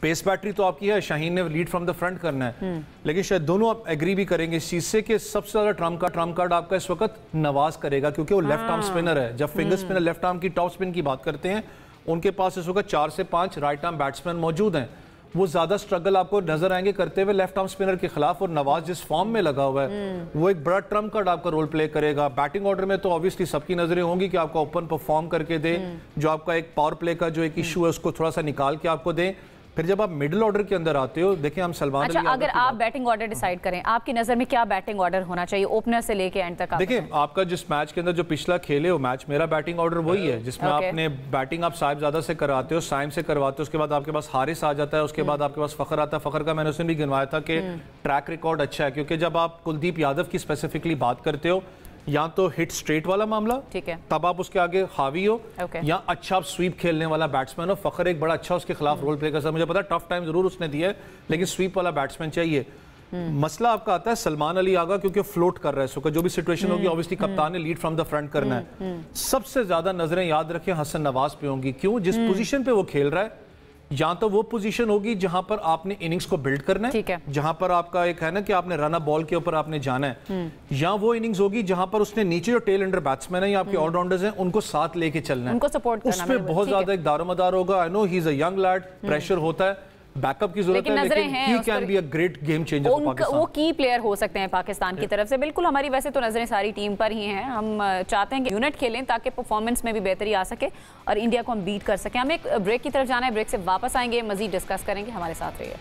पेस बैटरी तो आपकी है, शाहीन ने लीड फ्रॉम द फ्रंट करना है, लेकिन शायद दोनों आप एग्री भी करेंगे इस चीज से कि सबसे ज्यादा ट्रम्प कार्ड आपका इस वक्त नवाज करेगा, क्योंकि वो लेफ्ट आर्म स्पिनर है। जब फिंगर स्पिनर लेफ्ट आर्म की टॉप स्पिन की बात करते हैं, उनके पास इस वक्त 4 से 5 राइट आर्म बैट्समैन मौजूद हैं। वो ज्यादा स्ट्रगल आपको नजर आएंगे करते हुए लेफ्ट आर्म स्पिनर के खिलाफ, और नवाज जिस फॉर्म में लगा हुआ है वो एक बड़ा ट्रम्प कार्ड आपका रोल प्ले करेगा। बैटिंग ऑर्डर में तो ऑब्वियसली सबकी नजरें होंगी कि आपका ओपन परफॉर्म करके दे, जो आपका एक पावर प्ले का जो एक इशू है उसको थोड़ा सा निकाल के आपको दे। फिर जब आप मिडिल ऑर्डर के अंदर आते हो, देखिए हम सलमान अच्छा, अगर आप बैटिंग ऑर्डर डिसाइड करें, आपकी नजर में क्या बैटिंग ऑर्डर होना चाहिए ओपनर से लेके एंड तक? देखिए आपका जिस मैच के अंदर जो पिछला खेले हो मैच, मेरा बैटिंग ऑर्डर वही है जिसमें आपने बैटिंग आप साहिबजादा से कराते हो, साइम से करवाते हो, उसके बाद आपके पास हारिस आ जाता है, उसके बाद आपके पास फखर आता है। फखर का मैंने उसमें भी गिनवाया था कि ट्रैक रिकॉर्ड अच्छा है, क्योंकि जब आप कुलदीप यादव की स्पेसिफिकली बात करते हो, या तो हिट स्ट्रेट वाला मामला, ठीक है, तब आप उसके आगे हावी हो, या अच्छा आप स्वीप खेलने वाला बैट्समैन हो। फखर एक बड़ा अच्छा उसके खिलाफ रोल प्ले कर सकता है, मुझे पता है टफ टाइम जरूर उसने दिया है, लेकिन स्वीप वाला बैट्समैन चाहिए। मसला आपका आता है सलमान अली आगा, क्योंकि फ्लोट कर रहा है इसको, जो भी सिचुएशन होगी ऑब्वियसली कप्तान ने लीड फ्रॉम द फ्रंट करना है। सबसे ज्यादा नजरें याद रखें हसन नवाज पे होंगी, क्यों? जिस पोजीशन पे वो खेल रहा है, या तो वो पोजीशन होगी जहां पर आपने इनिंग्स को बिल्ड करना है, जहां पर आपका एक है ना कि आपने रन अप बॉल के ऊपर आपने जाना है, या वो इनिंग्स होगी जहां पर उसने नीचे जो टेल एंडर बैट्समैन है या आपके ऑलराउंडर्स हैं उनको साथ लेके चलना है, उनको सपोर्ट करना है, उसमें बहुत ज्यादा एक दारोमदार होगा। I know he is a young lead, pressure होता है, बैकअप की जरूरत है, लेकिन he can be a great game changer for Pakistan. वो की प्लेयर हो सकते हैं पाकिस्तान की तरफ से। बिल्कुल, हमारी वैसे तो नजरें सारी टीम पर ही हैं। हम चाहते हैं कि यूनिट खेलें ताकि परफॉर्मेंस में भी बेहतरी आ सके और इंडिया को हम बीट कर सकें। हमें एक ब्रेक की तरफ जाना है, ब्रेक से वापस आएंगे, मजीद डिस्कस करेंगे, हमारे साथ रहिए।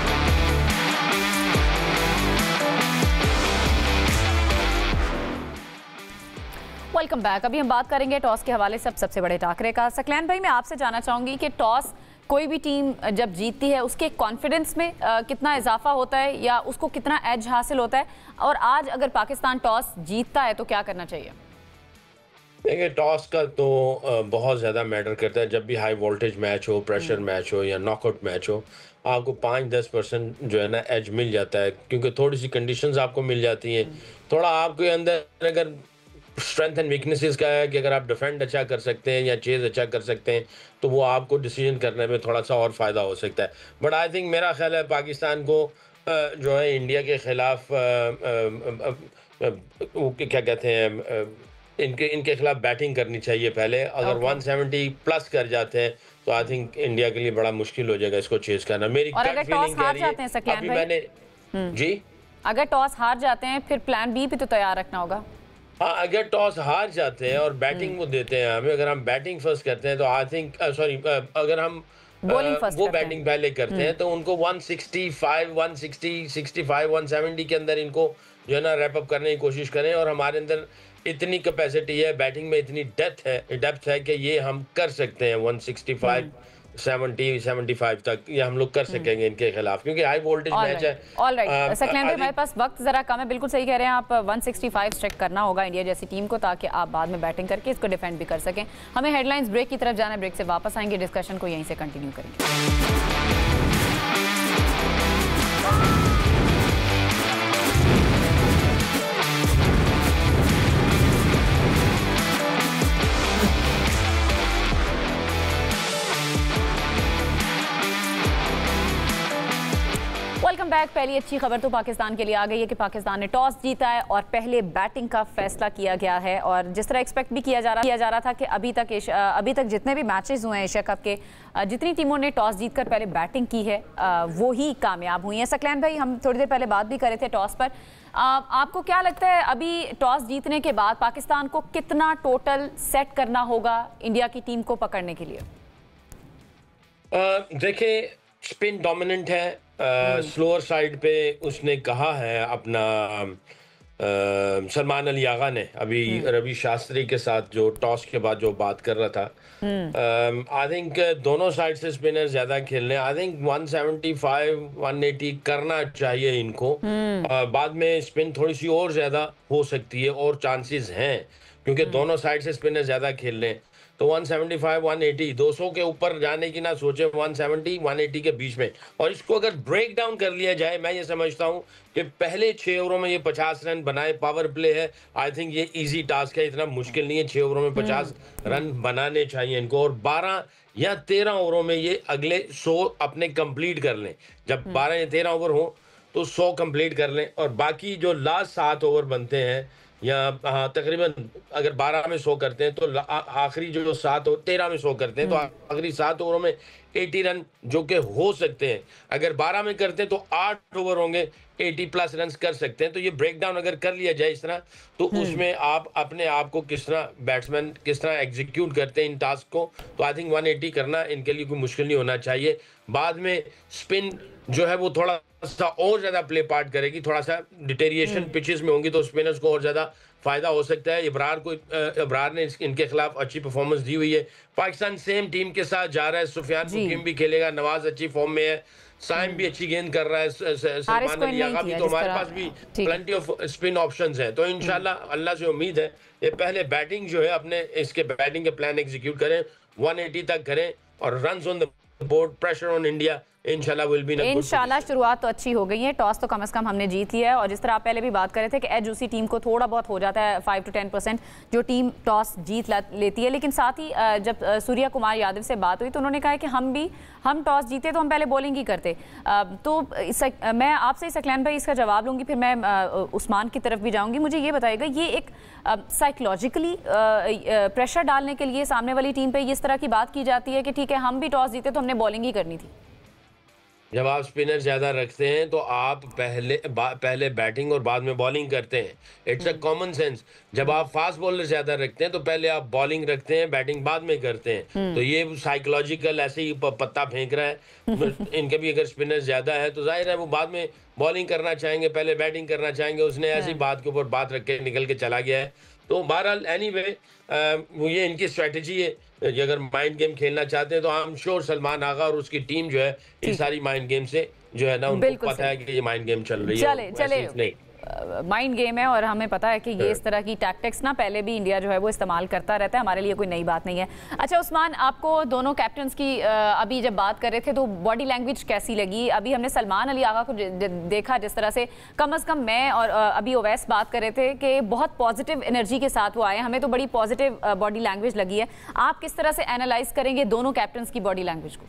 Welcome back. अभी हम बात करेंगे टॉस के हवाले से सबसे बड़े टाकरे का। सकलैन भाई, मैं आपसे जानना चाहूंगी कि टॉस कोई भी टीम जब जीतती है उसके कॉन्फिडेंस में कितना इजाफा होता है या उसको कितना एज हासिल होता है, और आज अगर पाकिस्तान टॉस जीतता है तो क्या करना चाहिए? देखिए, टॉस का तो बहुत ज़्यादा मैटर करता है। जब भी हाई वोल्टेज मैच हो, प्रेशर मैच हो या नॉकआउट मैच हो, आपको 5-10% जो है ना एज मिल जाता है, क्योंकि थोड़ी सी कंडीशंस आपको मिल जाती हैं। थोड़ा आपके अंदर अगर स्ट्रेंथ एंड वीकनेसेस का है कि अगर आप डिफेंड अच्छा कर सकते हैं या चेज अच्छा कर सकते हैं, तो वो आपको डिसीजन करने में थोड़ा सा और फ़ायदा हो सकता है। बट आई थिंक मेरा ख्याल है पाकिस्तान को जो है इंडिया के ख़िलाफ़ वो क्या कहते हैं, इनके खिलाफ बैटिंग करनी चाहिए पहले। अगर 170 प्लस कर जाते हैं तो आई थिंक इंडिया के लिए बड़ा मुश्किल हो जाएगा इसको चेज करना। मेरी गट फीलिंग कह रही है अभी मैंने जी, अगर टॉस हार जाते हैं फिर प्लान बी भी तो तैयार रखना होगा। हाँ, अगर टॉस हार जाते हैं और बैटिंग वो देते हैं हमें, अगर हम बैटिंग फर्स्ट करते हैं तो आई थिंक अगर हम वो बैटिंग पहले करते हैं तो उनको 165, 160, 65, 170 के अंदर इनको जो है ना रैप अप करने की कोशिश करें। और हमारे अंदर इतनी कैपेसिटी है, बैटिंग में इतनी डेप्थ है कि ये हम कर सकते हैं 165 70-75 तक ये हम लोग कर सकेंगे इनके खिलाफ, क्योंकि हाई वोल्टेज मैच है। ऑलराइट सकलैन भाई, हमारे पास वक्त जरा कम है, बिल्कुल सही कह रहे हैं आप। 165 स्ट्राइक करना होगा इंडिया जैसी टीम को, ताकि आप बाद में बैटिंग करके इसको डिफेंड भी कर सकें। हमें हेडलाइंस ब्रेक की तरफ जाना है, ब्रेक से वापस आएंगे, डिस्कशन को यहीं से कंटिन्यू करेंगे। Welcome back. पहली अच्छी खबर तो पाकिस्तान के लिए आ गई है कि पाकिस्तान ने टॉस जीता है और पहले बैटिंग का फैसला किया गया है। और जिस तरह एक्सपेक्ट भी किया जा रहा था कि अभी तक जितने भी मैचेस हुए हैं एशिया कप के, जितनी टीमों ने टॉस जीतकर पहले बैटिंग की है वो ही कामयाब हुई हैं। सकलैन भाई, हम थोड़ी देर पहले बात भी कर रहे थे टॉस पर, आपको क्या लगता है अभी टॉस जीतने के बाद पाकिस्तान को कितना टोटल सेट करना होगा इंडिया की टीम को पकड़ने के लिए? देखिए, स्पिन डोमिनेंट है, स्लोअर साइड पे उसने कहा है अपना सलमान अली आगा ने अभी रवि शास्त्री के साथ जो टॉस के बाद जो बात कर रहा था। आई थिंक दोनों साइड से स्पिनर ज्यादा खेलने, आई थिंक 175-180 करना चाहिए इनको। बाद में स्पिन थोड़ी सी और ज्यादा हो सकती है और चांसेस हैं, क्योंकि दोनों साइड से स्पिनर ज्यादा खेल रहे हैं। तो 175-180 200 के ऊपर जाने की ना सोचे, 170-180 के बीच में। और इसको अगर ब्रेक डाउन कर लिया जाए, मैं ये समझता हूँ कि पहले 6 ओवरों में ये 50 रन बनाए, पावर प्ले है, आई थिंक ये इजी टास्क है, इतना मुश्किल नहीं है। 6 ओवरों में 50 रन बनाने चाहिए इनको, और 12 या 13 ओवरों में ये अगले 100 अपने कंप्लीट कर लें। जब 12 या 13 ओवर हो तो 100 कंप्लीट कर लें, और बाकी जो लास्ट 7 ओवर बनते हैं या तकरीबन अगर 12 में 100 करते हैं तो आखिरी जो 7 और 13 में 100 करते हैं, तो आखिरी 7 ओवरों में 80 रन जो कि हो सकते हैं। अगर 12 में करते हैं तो 8 ओवर होंगे, 80 प्लस रन कर सकते हैं। तो ये ब्रेक डाउन अगर कर लिया जाए इस तरह, तो उसमें आप अपने आप को किस तरह बैट्समैन किस तरह एग्जीक्यूट करते हैं इन टास्क को, तो आई थिंक 180 करना इनके लिए कोई मुश्किल नहीं होना चाहिए। बाद में स्पिन जो है वो थोड़ा सा और ज्यादा प्ले पार्ट करेगी, थोड़ा सा डिटेरिएशन पिचेस में होंगी तो स्पिनर्स को और ज्यादा फायदा हो सकता है। इब्रार ने इनके खिलाफ अच्छी परफॉर्मेंस दी हुई है। पाकिस्तान सेम टीम के साथ जा रहा है, सुफियान मुकीम भी खेलेगा, नवाज अच्छी फॉर्म में है, साइम भी अच्छी गेंद कर रहा है, सलमान अली आगा भी, तो हमारे पास भी प्लेंटी ऑफ स्पिन ऑप्शंस हैं। तो इंशाल्लाह अल्लाह से उम्मीद है ये पहले बैटिंग जो है अपने इसके बैटिंग के प्लान एग्जीक्यूट करें, 180 तक करें, और runs on the board, pressure on India, इंशाल्लाह शुरुआत तो अच्छी हो गई है। टॉस तो कम से कम हमने जीत लिया है, और जिस तरह आप पहले भी बात कर रहे थे कि एज उसी टीम को थोड़ा बहुत हो जाता है, 5 to 10% जो टीम टॉस जीत लेती है। लेकिन साथ ही जब सूर्या कुमार यादव से बात हुई तो उन्होंने कहा कि हम टॉस जीते तो हम पहले बॉलिंग ही करते। तो मैं आपसे सकलैन भाई इसका जवाब लूँगी, फिर मैं उस्मान की तरफ भी जाऊँगी। मुझे ये बताइएगा, ये एक साइकोलॉजिकली प्रेशर डालने के लिए सामने वाली टीम पर इस तरह की बात की जाती है कि ठीक है हम भी टॉस जीते तो हमने बॉलिंग ही करनी थी? जब आप स्पिनर ज्यादा रखते हैं तो आप पहले बैटिंग और बाद में बॉलिंग करते हैं, इट्स अ कॉमन सेंस। जब आप फास्ट बॉलर ज्यादा रखते हैं तो पहले आप बॉलिंग रखते हैं, बैटिंग बाद में करते हैं। तो ये साइकोलॉजिकल ऐसे ही पत्ता फेंक रहा है। इनके भी अगर स्पिनर ज्यादा है तो जाहिर है वो बाद में बॉलिंग करना चाहेंगे, पहले बैटिंग करना चाहेंगे। उसने ऐसी बात के ऊपर बात रख के निकल के चला गया है। तो बहरहाल एनीवे ये इनकी स्ट्रेटजी है। ये अगर माइंड गेम खेलना चाहते हैं तो आई एम श्योर सलमान आगा और उसकी टीम जो है इन सारी माइंड गेम से जो है ना उनको पता है कि ये माइंड गेम चल रही है। चले माइंड गेम है और हमें पता है कि ये इस तरह की टैक्टिक्स ना पहले भी इंडिया जो है वो इस्तेमाल करता रहता है, हमारे लिए कोई नई बात नहीं है। अच्छा उस्मान, आपको दोनों कैप्टन्स की अभी जब बात कर रहे थे तो बॉडी लैंग्वेज कैसी लगी? अभी हमने सलमान अली आगा को देखा जिस तरह से, कम से कम मैं और अभी ओवैस बात कर रहे थे कि बहुत पॉजिटिव एनर्जी के साथ वो आए, हमें तो बड़ी पॉजिटिव बॉडी लैंग्वेज लगी है। आप किस तरह से एनालाइज करेंगे दोनों कैप्टन्स की बॉडी लैंग्वेज को?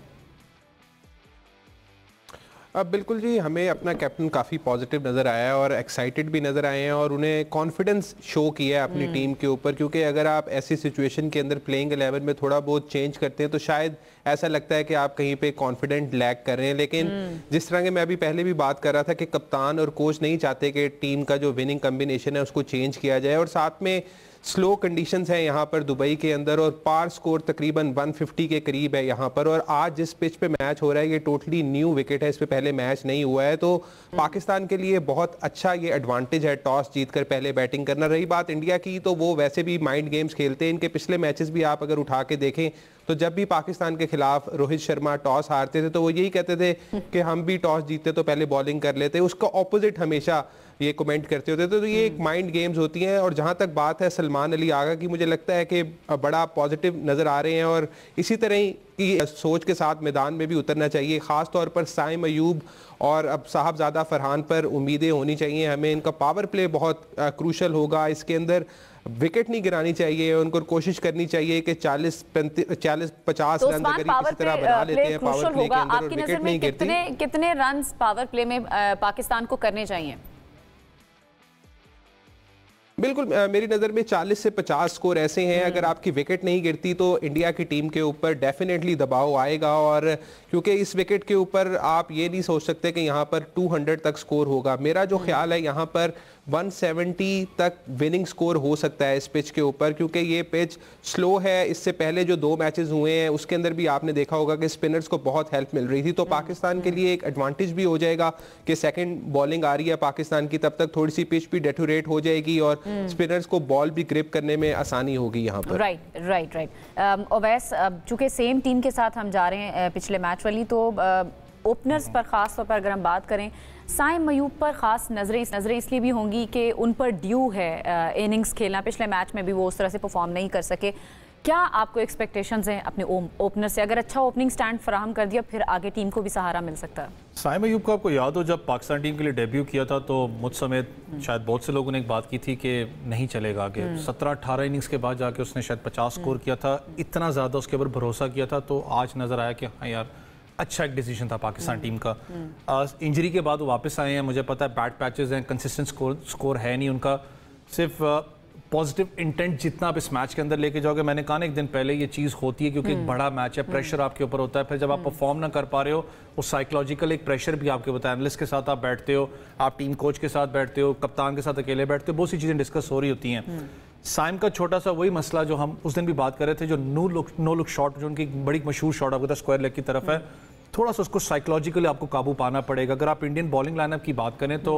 अब बिल्कुल जी, हमें अपना कैप्टन काफ़ी पॉजिटिव नज़र आया है और एक्साइटेड भी नज़र आए हैं, और उन्हें कॉन्फिडेंस शो किया है अपनी टीम के ऊपर। क्योंकि अगर आप ऐसी सिचुएशन के अंदर प्लेइंग 11 में थोड़ा बहुत चेंज करते हैं तो शायद ऐसा लगता है कि आप कहीं पे कॉन्फिडेंट लैग कर रहे हैं। लेकिन जिस तरह के मैं अभी पहले भी बात कर रहा था कि कप्तान और कोच नहीं चाहते कि टीम का जो विनिंग कम्बिनेशन है उसको चेंज किया जाए, और साथ में स्लो कंडीशंस हैं यहाँ पर दुबई के अंदर, और पार स्कोर तकरीबन 150 के करीब है यहाँ पर। और आज जिस पिच पे मैच हो रहा है ये टोटली न्यू विकेट है, इस पे पहले मैच नहीं हुआ है, तो पाकिस्तान के लिए बहुत अच्छा ये एडवांटेज है टॉस जीतकर पहले बैटिंग करना। रही बात इंडिया की, तो वो वैसे भी माइंड गेम्स खेलते हैं, इनके पिछले मैचेस भी आप अगर उठा के देखें तो जब भी पाकिस्तान के खिलाफ रोहित शर्मा टॉस हारते थे तो वो यही कहते थे कि हम भी टॉस जीतते तो पहले बॉलिंग कर लेते, उसका ऑपोजिट हमेशा ये कमेंट करते होते थे। तो ये एक माइंड गेम्स होती हैं। और जहां तक बात है सलमान अली आगा की, मुझे लगता है कि बड़ा पॉजिटिव नज़र आ रहे हैं और इसी तरह की सोच के साथ मैदान में भी उतरना चाहिए। ख़ास तौर पर साइम अयूब और अब साहबजादा फरहान पर उम्मीदें होनी चाहिए हमें। इनका पावर प्ले बहुत क्रूशल होगा, इसके अंदर विकेट नहीं गिरानी चाहिए, उनको कोशिश करनी चाहिए कि 40-50 रन अगर किसी तरह बना लेते हैं पावर प्ले के अंदर और विकेट नहीं गिरती। कितने रन पावर प्ले में पाकिस्तान को करने चाहिए? बिल्कुल, मेरी नज़र में 40 से 50 स्कोर ऐसे हैं, अगर आपकी विकेट नहीं गिरती तो इंडिया की टीम के ऊपर डेफिनेटली दबाव आएगा। और क्योंकि इस विकेट के ऊपर आप ये नहीं सोच सकते कि यहाँ पर 200 तक स्कोर होगा। मेरा जो ख्याल है यहाँ पर 170 तक विनिंग स्कोर हो सकता है इस पिच के ऊपर, क्योंकि ये पिच स्लो है। इससे पहले जो 2 मैचेस हुए हैं उसके अंदर भी आपने देखा होगा कि स्पिनर्स को बहुत हेल्प मिल रही थी, तो पाकिस्तान के लिए एक एडवांटेज भी हो जाएगा कि सेकंड बॉलिंग आ रही है पाकिस्तान की, तब तक थोड़ी सी पिच भी डेटोरेट हो जाएगी और स्पिनर्स को बॉल भी ग्रिप करने में आसानी होगी यहाँ पर। राइट। ओवैस, चूंकि सेम टीम के साथ हम जा रहे हैं पिछले मैच वाली, तो ओपनर्स पर ख़ास तौर पर अगर हम बात करें, साइम अयूब पर ख़ास नज़रें इसलिए भी होंगी कि उन पर ड्यू है इनिंग्स खेलना। पिछले मैच में भी वो उस तरह से परफॉर्म नहीं कर सके। क्या आपको एक्सपेक्टेशंस हैं अपने ओपनर से? अगर अच्छा ओपनिंग स्टैंड फराहम कर दिया फिर आगे टीम को भी सहारा मिल सकता है। साइम अयूब को आपको याद हो जब पाकिस्तान टीम के लिए डेब्यू किया था तो मुझ समेत शायद बहुत से लोगों ने एक बात की थी कि नहीं चलेगा आगे। 17-18 इनिंग्स के बाद जाके उसने शायद 50 स्कोर किया था, इतना ज़्यादा उसके ऊपर भरोसा किया था। तो आज नज़र आया कि हाँ यार, अच्छा एक डिसीजन था पाकिस्तान टीम का। इंजरी के बाद वो वापस आए हैं, मुझे पता है बैड पैचेस हैं, कंसिस्टेंट स्कोर है नहीं उनका। सिर्फ पॉजिटिव इंटेंट जितना आप इस मैच के अंदर लेके जाओगे, मैंने कहा ना एक दिन पहले, ये चीज़ होती है क्योंकि एक बड़ा मैच है, प्रेशर आपके ऊपर होता है। फिर जब आप परफॉर्म ना कर पा रहे हो, वो साइकोलॉजिकल एक प्रेशर भी आपके होता है। एनालिस्ट के साथ आप बैठते हो, आप टीम कोच के साथ बैठते हो, कप्तान के साथ अकेले बैठते हो, बहुत सी चीज़ें डिस्कस हो रही होती हैं। साइम का छोटा सा वही मसला जो हम उस दिन भी बात कर रहे थे, जो नो लुक शॉट, जो उनकी बड़ी मशहूर शॉट आपको स्क्वायर लेग की तरफ है, थोड़ा सा उसको साइकोलॉजिकली आपको काबू पाना पड़ेगा। अगर आप इंडियन बॉलिंग लाइनअप की बात करें तो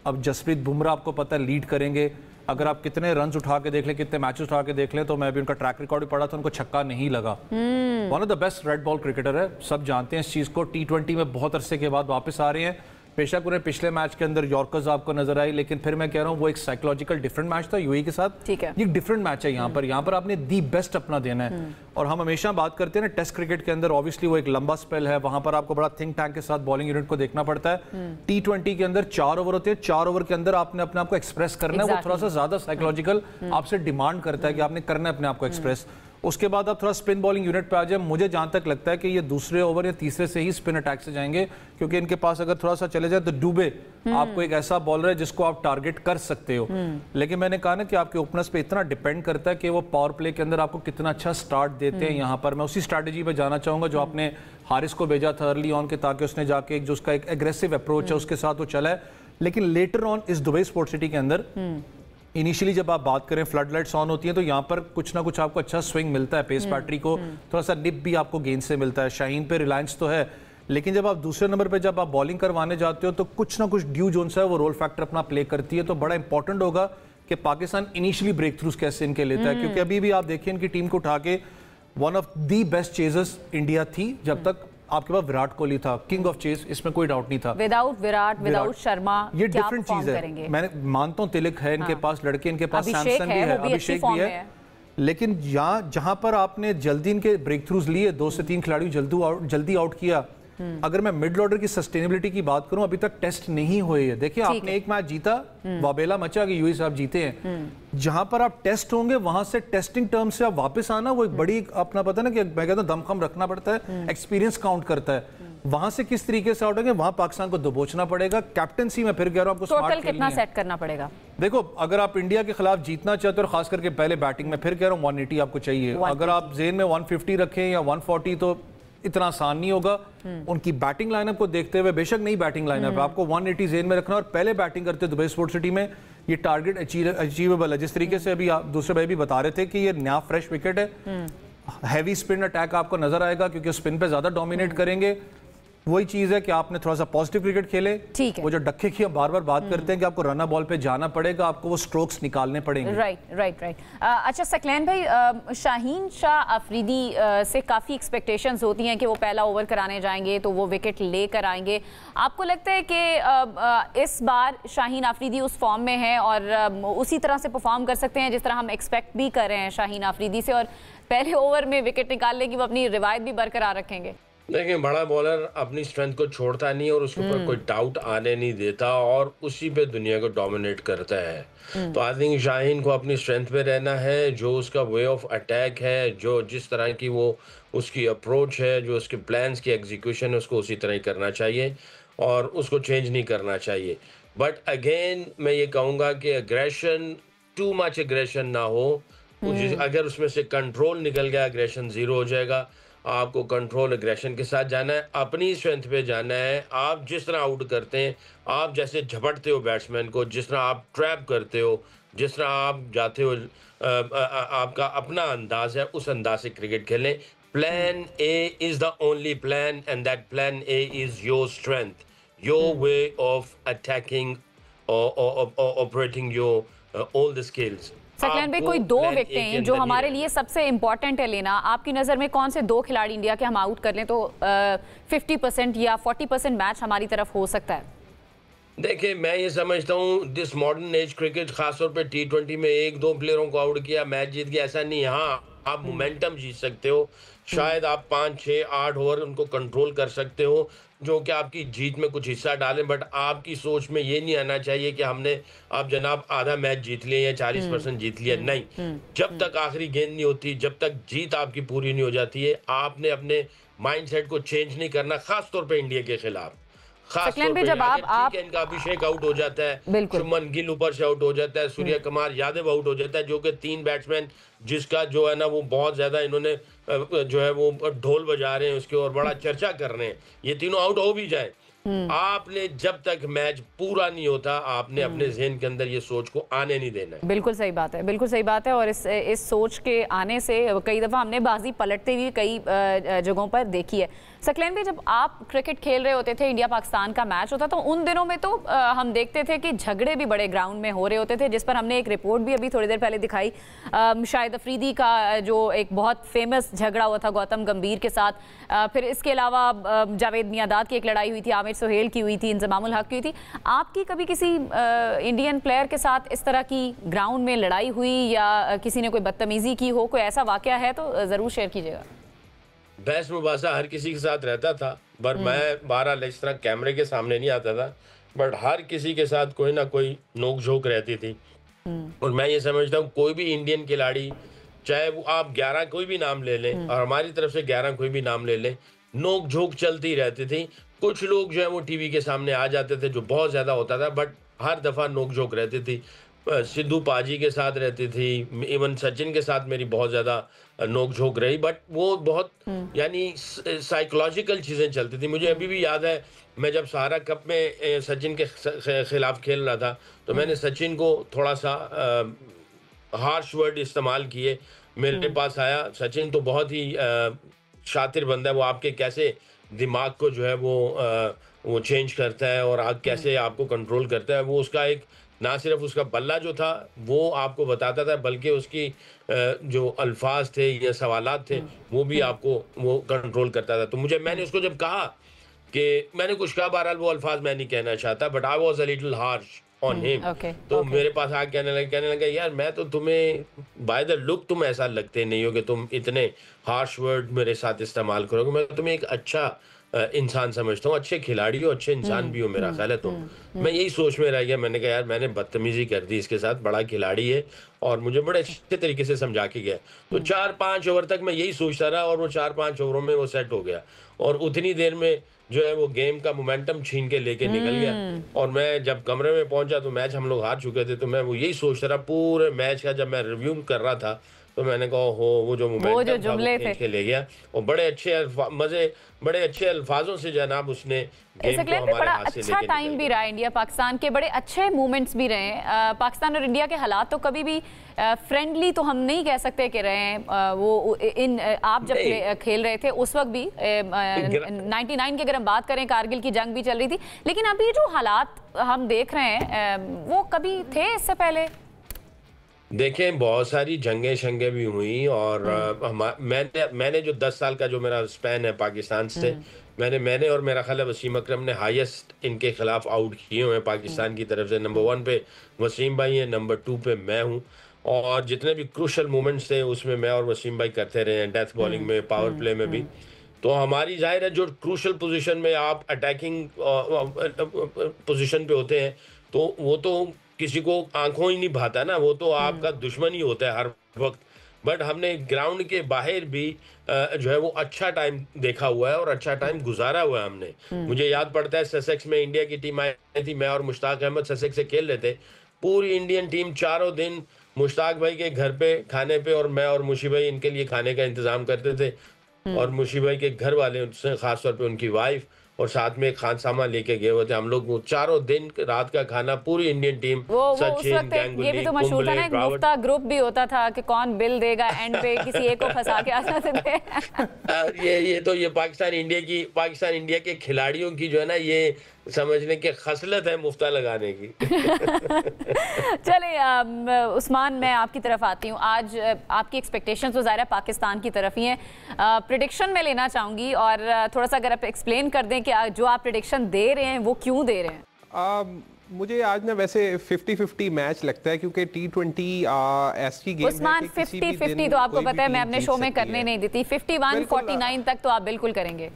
अब जसप्रीत बुमराह आपको पता है लीड करेंगे। अगर आप कितने रन उठा के देख लें, कितने मैचेस उठा के देख लें, तो मैं भी उनका ट्रैक रिकॉर्ड भी पढ़ा था, उनको छक्का नहीं लगा। One of the best red ball cricketer है, सब जानते हैं इस चीज़ को। T20 में बहुत अरसे के बाद वापस आ रहे हैं। बेशक उन्हें पिछले मैच के अंदर यॉर्कर्स आपको नजर आई, लेकिन फिर मैं कह रहा हूँ वो एक साइकोलॉजिकल डिफरेंट मैच था यूएई के साथ। ठीक है, ये डिफरेंट मैच है यहाँ पर आपने दी बेस्ट अपना देना है। और हम हमेशा बात करते हैं ना टेस्ट क्रिकेट के अंदर, ऑब्वियसली वो एक लंबा स्पेल है, वहां पर आपको बड़ा थिंक टैंक के साथ बॉलिंग यूनिट को देखना पड़ता है। T20 के अंदर 4 ओवर होते हैं, 4 ओवर के अंदर आपने अपने आप को एक्सप्रेस करना है। वो थोड़ा सा ज्यादा साइकोलॉजिकल आपसे डिमांड करता है कि आपने करना है अपने आप को एक्सप्रेस। उसके बाद आप थोड़ा स्पिन बॉलिंग यूनिट पे आ जाए। मुझे जहां तक लगता है कि ये दूसरे ओवर या तीसरे से ही स्पिन अटैक से जाएंगे, क्योंकि इनके पास अगर थोड़ा सा चले जाए तो डूबे आपको एक ऐसा बॉलर है जिसको आप टारगेट कर सकते हो। लेकिन मैंने कहा ना कि आपके ओपनर्स पे इतना डिपेंड करता है कि वो पावर प्ले के अंदर आपको कितना अच्छा स्टार्ट देते हैं। यहाँ पर मैं उसी स्ट्रैटेजी पे जाना चाहूंगा जो आपने हारिस को भेजा था अर्ली ऑन के, ताकि उसने जाके जो उसका एक एग्रेसिव अप्रोच है उसके साथ वो चला है। लेकिन लेटर ऑन इस दुबई स्पोर्ट्स सिटी के अंदर इनिशियली जब आप बात करें फ्लड लाइट्स ऑन होती हैं तो यहाँ पर कुछ ना कुछ आपको अच्छा स्विंग मिलता है, पेस बैटरी को थोड़ा सा निप भी आपको गेंद से मिलता है। शाहीन पे रिलायंस तो है, लेकिन जब आप दूसरे नंबर पे जब आप बॉलिंग करवाने जाते हो तो कुछ ना कुछ ड्यू जोन्स है वो रोल फैक्टर अपना प्ले करती है। तो बड़ा इंपॉर्टेंट होगा कि पाकिस्तान इनिशियली ब्रेक थ्रूज कैसे इनके लेता है, क्योंकि अभी भी आप देखिए इनकी टीम को उठा के one of the best chasers India थी जब तक आपके पास विराट कोहली था, किंग ऑफ चेस, इसमें कोई डाउट नहीं था। विदाउट विराट, विदाउट शर्मा, ये डिफरेंट चीज है। मैं मानता हूं तिलक है इनके पास, लड़के इनके पास, सैमसन भी है, अभिषेक भी है, लेकिन यहाँ जहां पर आपने जल्दी इनके ब्रेक थ्रूज लिए, 2 से 3 खिलाड़ी जल्दी आउट किया। अगर मैं मिडिल ऑर्डर की सस्टेनेबिलिटी की बात करूं, अभी तक टेस्ट नहीं हुए है। देखिए आपने एक मैच जीता, वाबेला मचा कि यूई साहब जीते हैं। जहां पर आप टेस्ट होंगे वहां से टेस्टिंग टर्म से आप वापस आना, वो एक बड़ी अपना पता है ना कि मैं कहता हूं दमखम रखना पड़ता है, एक्सपीरियंस काउंट करता है। वहां से किस तरीके से आउट होंगे वहां पाकिस्तान को दबोचना पड़ेगा। कैप्टनसी में फिर कह रहा हूं आपको टोटल कितना सेट करना पड़ेगा? देखो अगर आप इंडिया के खिलाफ जीतना चाहते हो, खास करके पहले बैटिंग में, फिर कह रहा हूं 180 आपको चाहिए। अगर आप जेन में 150 रखें या 140 तो इतना आसान नहीं होगा। उनकी बैटिंग लाइनअप को देखते हुए, बेशक नई बैटिंग लाइनअप है, आपको 180 जेन में रखना और पहले बैटिंग करते दुबई स्पोर्ट्स सिटी में ये टारगेट अचीवेबल है? जिस तरीके से अभी आप दूसरे भाई भी बता रहे थे कि ये नया फ्रेश विकेट है, हैवी स्पिन अटैक आपको नजर आएगा क्योंकि स्पिन पे ज्यादा डोमिनेट करेंगे। वही चीज है कि आपने थोड़ा सा पॉजिटिव क्रिकेट खेले। ठीक है। वो जो डक्के की हम बार बार बात करते हैं कि आपको रन बॉल पे जाना पड़ेगा, आपको वो स्ट्रोक्स निकालने पड़ेंगे। राइट। अच्छा सकलैन भाई, शाहीन शाह अफरीदी से काफ़ी एक्सपेक्टेशंस होती हैं कि वो पहला ओवर कराने जाएंगे तो वो विकेट लेकर आएंगे। आपको लगता है कि इस बार शाहीन अफरीदी उस फॉर्म में है और उसी तरह से परफॉर्म कर सकते हैं जिस तरह हम एक्सपेक्ट भी कर रहे हैं शाहीन अफरीदी से, और पहले ओवर में विकेट निकालने की वो अपनी रिवायत भी बरकरार रखेंगे? देखिए, बड़ा बॉलर अपनी स्ट्रेंथ को छोड़ता नहीं और उसके ऊपर कोई डाउट आने नहीं देता और उसी पे दुनिया को डोमिनेट करता है। तो आई थिंक शाहीन को अपनी स्ट्रेंथ पे रहना है, जो उसका वे ऑफ अटैक है, जो जिस तरह की वो उसकी अप्रोच है, जो उसके प्लान्स की एग्जीक्यूशन है, उसको उसी तरह ही करना चाहिए और उसको चेंज नहीं करना चाहिए। बट अगेन मैं ये कहूँगा कि एग्रेशन, टू मच एग्रेशन ना हो। अगर उसमें से कंट्रोल निकल गया, एग्रेशन ज़ीरो हो जाएगा। आपको कंट्रोल एग्रेशन के साथ जाना है, अपनी स्ट्रेंथ पे जाना है। आप जिस तरह आउट करते हैं, आप जैसे झपटते हो बैट्समैन को, जिस तरह आप ट्रैप करते हो, जिस तरह आप जाते हो, आपका अपना अंदाज है, उस अंदाज से क्रिकेट खेलें। Plan A is the only plan and that plan A is your strength, your way of attacking, operating your all the skills. Saqlain भाई, कोई दो विकेटें हैं जो हमारे लिए सबसे इंपॉर्टेंट है लेना। आपकी नज़र में कौन से दो खिलाड़ी इंडिया के हम आउट कर लें तो 50% या 40% मैच हमारी तरफ हो सकता है? देखिए, मैं ये समझता हूँ दिस मॉडर्न एज क्रिकेट, खासतौर पे T20 में एक दो प्लेयरों को आउट किया मैच जीत गया, ऐसा नहीं। हाँ, आप मोमेंटम जीत सकते हो, शायद आप 5, 6, 8 ओवर उनको कंट्रोल कर सकते हो जो कि आपकी जीत में कुछ हिस्सा डालें। बट आपकी सोच में ये नहीं आना चाहिए कि हमने आप जनाब आधा मैच जीत लिया या 40% जीत लिया। नहीं, जब तक आखिरी गेंद नहीं होती, जब तक जीत आपकी पूरी नहीं हो जाती है, आपने अपने माइंडसेट को चेंज नहीं करना, खास तौर पे इंडिया के खिलाफ। खास तौर पे जब आप इनका अभिषेक आउट हो जाता है, शुभमन गिल ऊपर से आउट हो जाता है, सूर्य कुमार यादव आउट हो जाता है, जो कि 3 बैट्समैन जिसका जो है ना वो बहुत ज्यादा इन्होंने जो है वो ढोल बजा रहे हैं उसके और बड़ा चर्चा कर रहे हैं, ये तीनों आउट हो भी जाए, आपने जब तक मैच पूरा नहीं होता आपने अपने ज़हन के अंदर ये सोच को आने नहीं देना है। बिल्कुल सही बात है, बिल्कुल सही बात है। और इस सोच के आने से कई दफ़ा हमने बाजी पलटते हुए कई जगहों पर देखी है। सकलैन भाई, जब आप क्रिकेट खेल रहे होते थे, इंडिया पाकिस्तान का मैच होता तो उन दिनों में तो हम देखते थे कि झगड़े भी बड़े ग्राउंड में हो रहे होते थे, जिस पर हमने एक रिपोर्ट भी अभी थोड़ी देर पहले दिखाई। शाहिद अफरीदी का जो एक बहुत फेमस झगड़ा हुआ था गौतम गंभीर के साथ, फिर इसके अलावा जावेद मियांदाद की एक लड़ाई हुई थी, आमिर सुहेल की हुई थी, इंजमामुल हक की हुई थी। आपकी कभी किसी इंडियन प्लेयर के साथ इस तरह की ग्राउंड में लड़ाई हुई या किसी ने कोई बदतमीजी की हो, कोई ऐसा वाकया है तो ज़रूर शेयर कीजिएगा। बहस मुबासा हर किसी के साथ रहता था, पर मैं बहरहाल इस तरह कैमरे के सामने नहीं आता था, बट हर किसी के साथ कोई ना कोई नोक झोंक रहती थी। और मैं ये समझता हूँ कोई भी इंडियन खिलाड़ी, चाहे वो आप 11 कोई भी नाम ले लें और हमारी तरफ से 11 कोई भी नाम ले लें, नोक झोंक चलती रहती थी। कुछ लोग जो है वो टीवी के सामने आ जाते थे, जो बहुत ज़्यादा होता था, बट हर दफ़ा नोक झोंक रहती थी। सिद्धू पाजी के साथ रहती थी, इवन सचिन के साथ मेरी बहुत ज़्यादा नोक झोंक रही, बट वो बहुत यानी साइकोलॉजिकल चीज़ें चलती थी। मुझे अभी भी याद है, मैं जब सहारा कप में सचिन के खिलाफ खेल रहा था तो मैंने सचिन को थोड़ा सा हार्श वर्ड इस्तेमाल किए। मेरे पास आया, सचिन तो बहुत ही शातिर बंदा है, वो आपके कैसे दिमाग को जो है वो चेंज करता है और आप कैसे आपको कंट्रोल करता है। वो उसका एक ना सिर्फ उसका बल्ला जो था वो आपको बताता था, बल्कि उसकी जो अल्फाज थे या सवालात थे वो भी आपको वो कंट्रोल करता था। तो मैंने उसको जब कहा कि मैंने कुछ कहा, बहरहाल वो अल्फाज मैं नहीं कहना चाहता, but I was a little harsh on him. तो मेरे पास आके कहने लगा यार मैं तो तुम्हें बाय द लुक तुम ऐसा लगते नहीं हो कि तुम इतने हार्श वर्ड मेरे साथ इस्तेमाल करोगे, मैं तुम्हें एक अच्छा इंसान समझता हूँ, अच्छे खिलाड़ी हो, अच्छे इंसान भी हो, मेरा ख्याल है। तो मैं यही सोच में रह गया, मैंने कहा यार मैंने बदतमीजी कर दी इसके साथ, बड़ा खिलाड़ी है और मुझे बड़े अच्छे तरीके से समझा के गया। तो 4-5 ओवर तक मैं यही सोचता रहा और वो 4-5 ओवरों में वो सेट हो गया और उतनी देर में जो है वो गेम का मोमेंटम छीन के लेके निकल गया। और मैं जब कमरे में पहुंचा तो मैच हम लोग हार चुके थे, तो मैं वो यही सोचता रहा पूरे मैच का। जब मैं रिव्यू कर रहा था तो मैंने कहा हो वो जो मोमेंटम जुमले थे के ले गया और बड़े अच्छे अल्फाजों से जनाब उसने गेम को हमारे बड़ा हाथ से अच्छा टाइम भी रहा इंडिया पाकिस्तान के, बड़े अच्छे मूवमेंट्स भी रहे हैं। पाकिस्तान और इंडिया के हालात तो कभी भी फ्रेंडली तो हम नहीं कह सकते कि रहे हैं। वो आप जब खेल रहे थे उस वक्त भी 99 की अगर हम बात करें, कारगिल की जंग भी चल रही थी, लेकिन अभी जो हालात हम देख रहे हैं वो कभी थे इससे पहले? देखें बहुत सारी जंगें भी हुई और मैंने जो 10 साल का जो मेरा स्पैन है पाकिस्तान से, मैंने और मेरा ख्याल है वसीम अकरम ने हाईएस्ट इनके खिलाफ आउट किए हुए हैं पाकिस्तान की तरफ से। नंबर 1 पे वसीम भाई है, नंबर 2 पे मैं हूँ और जितने भी क्रूशल मोमेंट्स थे उसमें मैं और वसीम भाई करते रहे हैं, डेथ बॉलिंग में, पावर प्ले में भी। तो हमारी जाहिर है जो क्रूशल पोजीशन में आप अटैकिंग पोजीशन पे होते हैं तो वो तो किसी को आंखों ही नहीं भाता ना, वो तो आपका दुश्मन ही होता है हर वक्त। बट हमने ग्राउंड के बाहर भी जो है वो अच्छा टाइम देखा हुआ है और अच्छा टाइम गुजारा हुआ है हमने। मुझे याद पड़ता है ससेक्स में इंडिया की टीम आई थी, मैं और मुश्ताक अहमद ससेक्स से खेल रहे थे। पूरी इंडियन टीम चारों दिन मुश्ताक भाई के घर पे खाने पे और मैं और मुशी भाई इनके लिए खाने का इंतजाम करते थे और मुशी भाई के घर वाले खासतौर पे उनकी वाइफ और साथ में खान सामा लेके गए हुए थे हम लोग। वो चारों दिन रात का खाना पूरी इंडियन टीम, सचिन, ये भी तो मशहूर था ना, एक मुफ्ता ग्रुप भी होता था कि कौन बिल देगा, एंड पे किसी एक को फंसा के आ जाते थे। ये तो ये पाकिस्तान इंडिया के खिलाड़ियों की जो है ना ये समझने की खसलत है मुफ्ता लगाने की। चलिए उस्मान, मैं आपकी तरफ आती हूँ। आज आपकी एक्सपेक्टेशंस तो ज़ाहिर है पाकिस्तान की तरफ ही हैं। प्रेडिक्शन में लेना चाहूँगी और थोड़ा सा अगर आप एक्सप्लेन कर दें कि जो आप प्रेडिक्शन दे रहे हैं वो क्यों दे रहे हैं? मुझे आज ना वैसे 50-50 मैच लगता है क्योंकि T20 ऐसी गेम उस्मान है कि 50-50 तो आपको पता है मैं अपने शो में करने नहीं देती। 51-49 तक तो आप बिल्कुल करेंगे।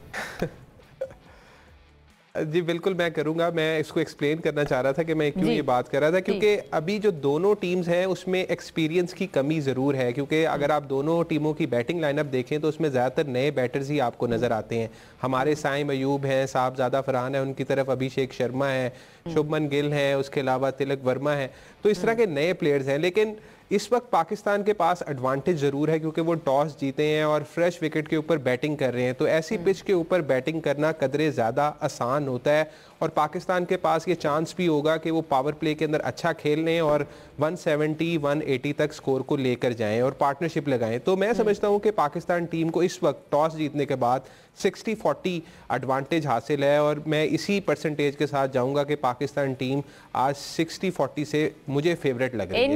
जी बिल्कुल मैं करूंगा। मैं इसको एक्सप्लेन करना चाह रहा था कि मैं क्यों ये बात कर रहा था, क्योंकि अभी जो दोनों टीम्स हैं उसमें एक्सपीरियंस की कमी ज़रूर है। क्योंकि अगर आप दोनों टीमों की बैटिंग लाइनअप देखें तो उसमें ज़्यादातर नए बैटर्स ही आपको नज़र आते हैं। हमारे साइम अयूब हैं, साहबजादा फरहान है, उनकी तरफ अभिषेक शर्मा है, शुभमन गिल है, उसके अलावा तिलक वर्मा है। तो इस तरह के नए प्लेयर्स हैं। लेकिन इस वक्त पाकिस्तान के पास एडवांटेज ज़रूर है क्योंकि वो टॉस जीते हैं और फ्रेश विकेट के ऊपर बैटिंग कर रहे हैं। तो ऐसी पिच के ऊपर बैटिंग करना कदरे ज़्यादा आसान होता है और पाकिस्तान के पास ये चांस भी होगा कि वो पावर प्ले के अंदर अच्छा खेल लें और 170-180 तक स्कोर को लेकर जाएं और पार्टनरशिप लगाएं। तो मैं समझता हूं कि पाकिस्तान टीम को इस वक्त टॉस जीतने के बाद 60-40 एडवांटेज हासिल है और मैं इसी परसेंटेज के साथ जाऊंगा कि पाकिस्तान टीम आज 60-40 से मुझे फेवरेट लग रही है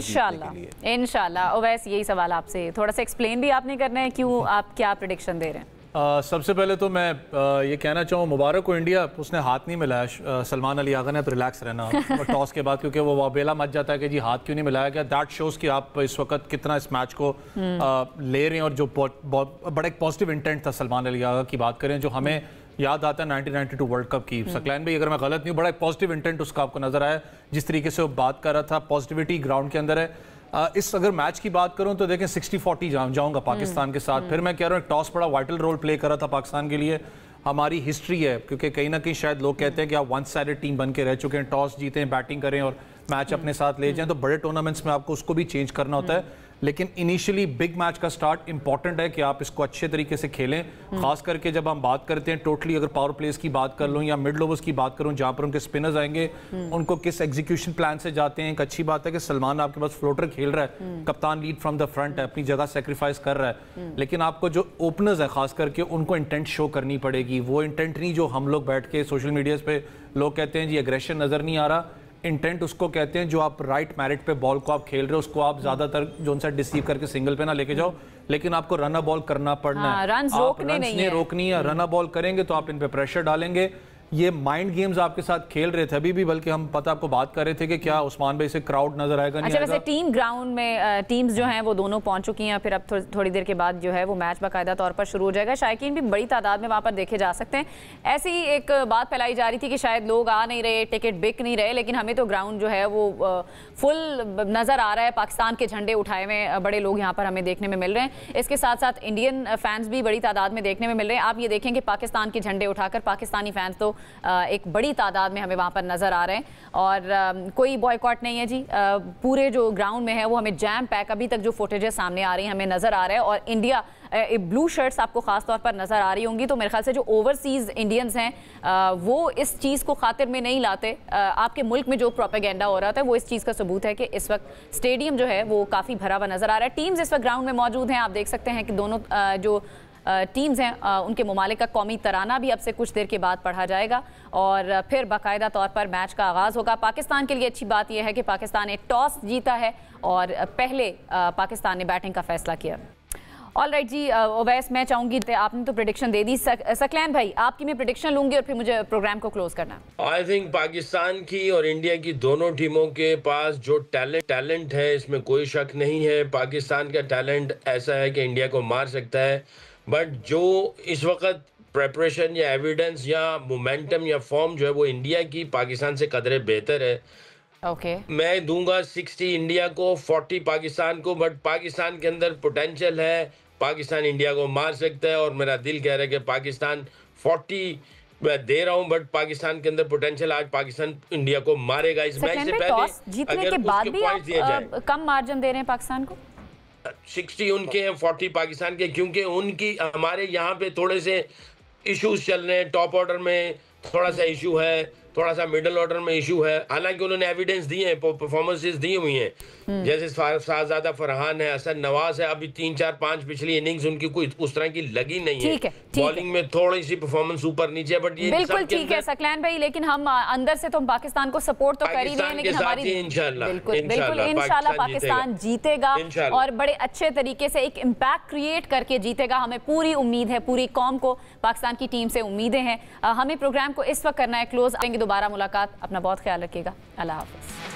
इंशाल्लाह। और वैसे यही सवाल आपसे थोड़ा सा एक्सप्लेन भी आपने करना है, क्यों आप क्या प्रेडिक्शन दे रहे हैं? सबसे पहले तो मैं ये कहना चाहूँ मुबारक को इंडिया, उसने हाथ नहीं मिलाया सलमान अली आगा ने, तो रिलैक्स रहना टॉस के बाद, क्योंकि वो वाबेला मच जाता है कि जी हाथ क्यों नहीं मिलाया गया। दैट शोज़ कि आप इस वक्त कितना इस मैच को ले रहे हैं और जो बड़ा एक पॉजिटिव इंटेंट था सलमान अली आगा की बात करें जो हमें याद आता है 1992 वर्ल्ड कप की। सकलैन भाई अगर मैं गलत नहीं हूँ, बड़ा एक पॉजिटिव इंटेंट उसका आपको नजर आया, जिस तरीके से वो बात कर रहा था, पॉजिटिविटी ग्राउंड के अंदर है। इस अगर मैच की बात करूं तो देखें 60-40 जाऊंगा पाकिस्तान के साथ। फिर मैं कह रहा हूं टॉस बड़ा वाइटल रोल प्ले कर रहा था पाकिस्तान के लिए। हमारी हिस्ट्री है क्योंकि कहीं ना कहीं शायद लोग कहते हैं कि आप वन साइडेड टीम बन के रह चुके हैं, टॉस जीतें, बैटिंग करें और मैच अपने साथ ले जाएं। तो बड़े टूर्नामेंट्स में आपको उसको भी चेंज करना होता है, लेकिन इनिशियली बिग मैच का स्टार्ट इंपॉर्टेंट है कि आप इसको अच्छे तरीके से खेलें। खास करके जब हम बात करते हैं टोटली, अगर पावर प्लेस की बात कर लूँ या मिड ओवर्स की बात करूँ जहाँ पर उनके स्पिनर्स आएंगे, उनको किस एग्जीक्यूशन प्लान से जाते हैं। एक अच्छी बात है कि सलमान आपके पास फ्लोटर खेल रहा है, कप्तान लीड फ्रॉम द फ्रंट है, अपनी जगह सेक्रीफाइस कर रहा है, लेकिन आपको जो ओपनर्स है खास करके उनको इंटेंट शो करनी पड़ेगी। वो इंटेंट नहीं जो हम लोग बैठ के सोशल मीडिया पे लोग कहते हैं जी एग्रेशन नजर नहीं आ रहा। इंटेंट उसको कहते हैं जो आप राइट मैरिट पे बॉल को आप खेल रहे हो, उसको आप ज्यादातर जो उनसे डिसीव करके सिंगल पे ना लेके जाओ, लेकिन आपको रन बॉल करना पड़ना है। रन रोकनी है, रन बॉल करेंगे तो आप इन पे प्रेशर डालेंगे। ये माइंड गेम्स आपके साथ खेल रहे थे अभी भी, बल्कि हम पता आपको बात कर रहे थे कि क्या उस्मान भाई से क्राउड नजर आएगा नहीं आएगा। वैसे टीम ग्राउंड में टीम्स जो हैं वो दोनों पहुंच चुकी हैं, फिर अब थोड़ी देर के बाद जो है वो मैच बाकायदा तौर पर शुरू हो जाएगा। शायकीन भी बड़ी तादाद में वहाँ पर देखे जा सकते हैं। ऐसी ही एक बात फैलाई जा रही थी कि शायद लोग आ नहीं रहे, टिकट बिक नहीं रहे, लेकिन हमें तो ग्राउंड जो है वो फुल नज़र आ रहा है। पाकिस्तान के झंडे उठाए हुए बड़े लोग यहाँ पर हमें देखने में मिल रहे हैं। इसके साथ साथ इंडियन फैंस भी बड़ी तादाद में देखने में मिल रहे हैं। आप ये देखें कि पाकिस्तान के झंडे उठाकर पाकिस्तानी फैंस तो एक बड़ी तादाद में हमें वहाँ पर नज़र आ रहे हैं। और कोई बॉयकॉट नहीं है जी, पूरे जो ग्राउंड में है वो हमें जैम पैक, अभी तक जो फुटेजेस सामने आ रही हैं हमें नज़र आ रहा है। और इंडिया ब्लू शर्ट्स आपको खास तौर पर नज़र आ रही होंगी, तो मेरे ख्याल से जो ओवरसीज़ इंडियंस हैं वो इस चीज़ को खातिर में नहीं लाते। आपके मुल्क में जो प्रोपेगेंडा हो रहा था वो इस चीज़ का सबूत है कि इस वक्त स्टेडियम जो है वो काफ़ी भरा हुआ नज़र आ रहा है। टीम्स इस वक्त ग्राउंड में मौजूद हैं, आप देख सकते हैं कि दोनों जो टीम्स हैं उनके मुमालिक का कौमी तराना भी अब से कुछ देर के बाद पढ़ा जाएगा और फिर बाकायदा तौर पर मैच का आगाज़ होगा। पाकिस्तान के लिए अच्छी बात यह है कि पाकिस्तान ने टॉस जीता है और पहले पाकिस्तान ने बैटिंग का फैसला किया। ऑल राइट जी, ओवैस मैं चाहूंगी, आपने तो प्रेडिक्शन दे दी, सकलैन भाई आपकी मैं प्रेडिक्शन लूंगी और फिर मुझे प्रोग्राम को क्लोज करना। आई थिंक पाकिस्तान की और इंडिया की दोनों टीमों के पास जो टैलेंट है इसमें कोई शक नहीं है। पाकिस्तान का टैलेंट ऐसा है कि इंडिया को मार सकता है, बट जो इस वक्त प्रेपरेशन या एविडेंस या मोमेंटम या फॉर्म जो है वो इंडिया की पाकिस्तान से कदरे बेहतर है। मैं दूंगा 60 इंडिया को, 40 पाकिस्तान को, बट पाकिस्तान के अंदर पोटेंशियल है, पाकिस्तान इंडिया को मार सकता है और मेरा दिल कह रहा है कि पाकिस्तान 40 मैं दे रहा हूं, बट पाकिस्तान के अंदर पोटेंशियल, आज पाकिस्तान इंडिया को मारेगा। इस मैच से पहले जीतने के बाद भी आप कम मार्जिन दे रहे हैं पाकिस्तान को? 60 उनके हैं, 40 पाकिस्तान के, क्योंकि उनकी हमारे यहाँ पे थोड़े से इश्यूज चल रहे हैं। टॉप ऑर्डर में थोड़ा सा इशू है, थोड़ा सा मिडिल ऑर्डर में इशू है, हालांकि उन्होंने एविडेंस दिए हैं, परफॉर्मेंसेस दी हुई हैं, जैसे शाहजादा फरहान है, हसन नवाज है। अभी 3 4 5 पिछली इनिंग्स उनकी कोई उस तरह की लगी नहीं है, बॉलिंग में थोड़ी सी परफॉर्मेंस ऊपर नीचे, बट ये बिल्कुल ठीक है सकलैन भाई, लेकिन हम अंदर से तो पाकिस्तान को सपोर्ट तो कर ही रहे हैं, लेकिन हमारी बिल्कुल इंशाल्लाह पाकिस्तान जीतेगा और बड़े अच्छे तरीके से एक इम्पैक्ट क्रिएट करके जीतेगा। हमें पूरी उम्मीद है, पूरी कौम को पाकिस्तान की टीम से उम्मीदें हैं। हमें प्रोग्राम को इस वक्त करना है क्लोज, आएंगे दोबारा मुलाकात, अपना बहुत ख्याल रखिएगा, अल्लाह हाफिज़।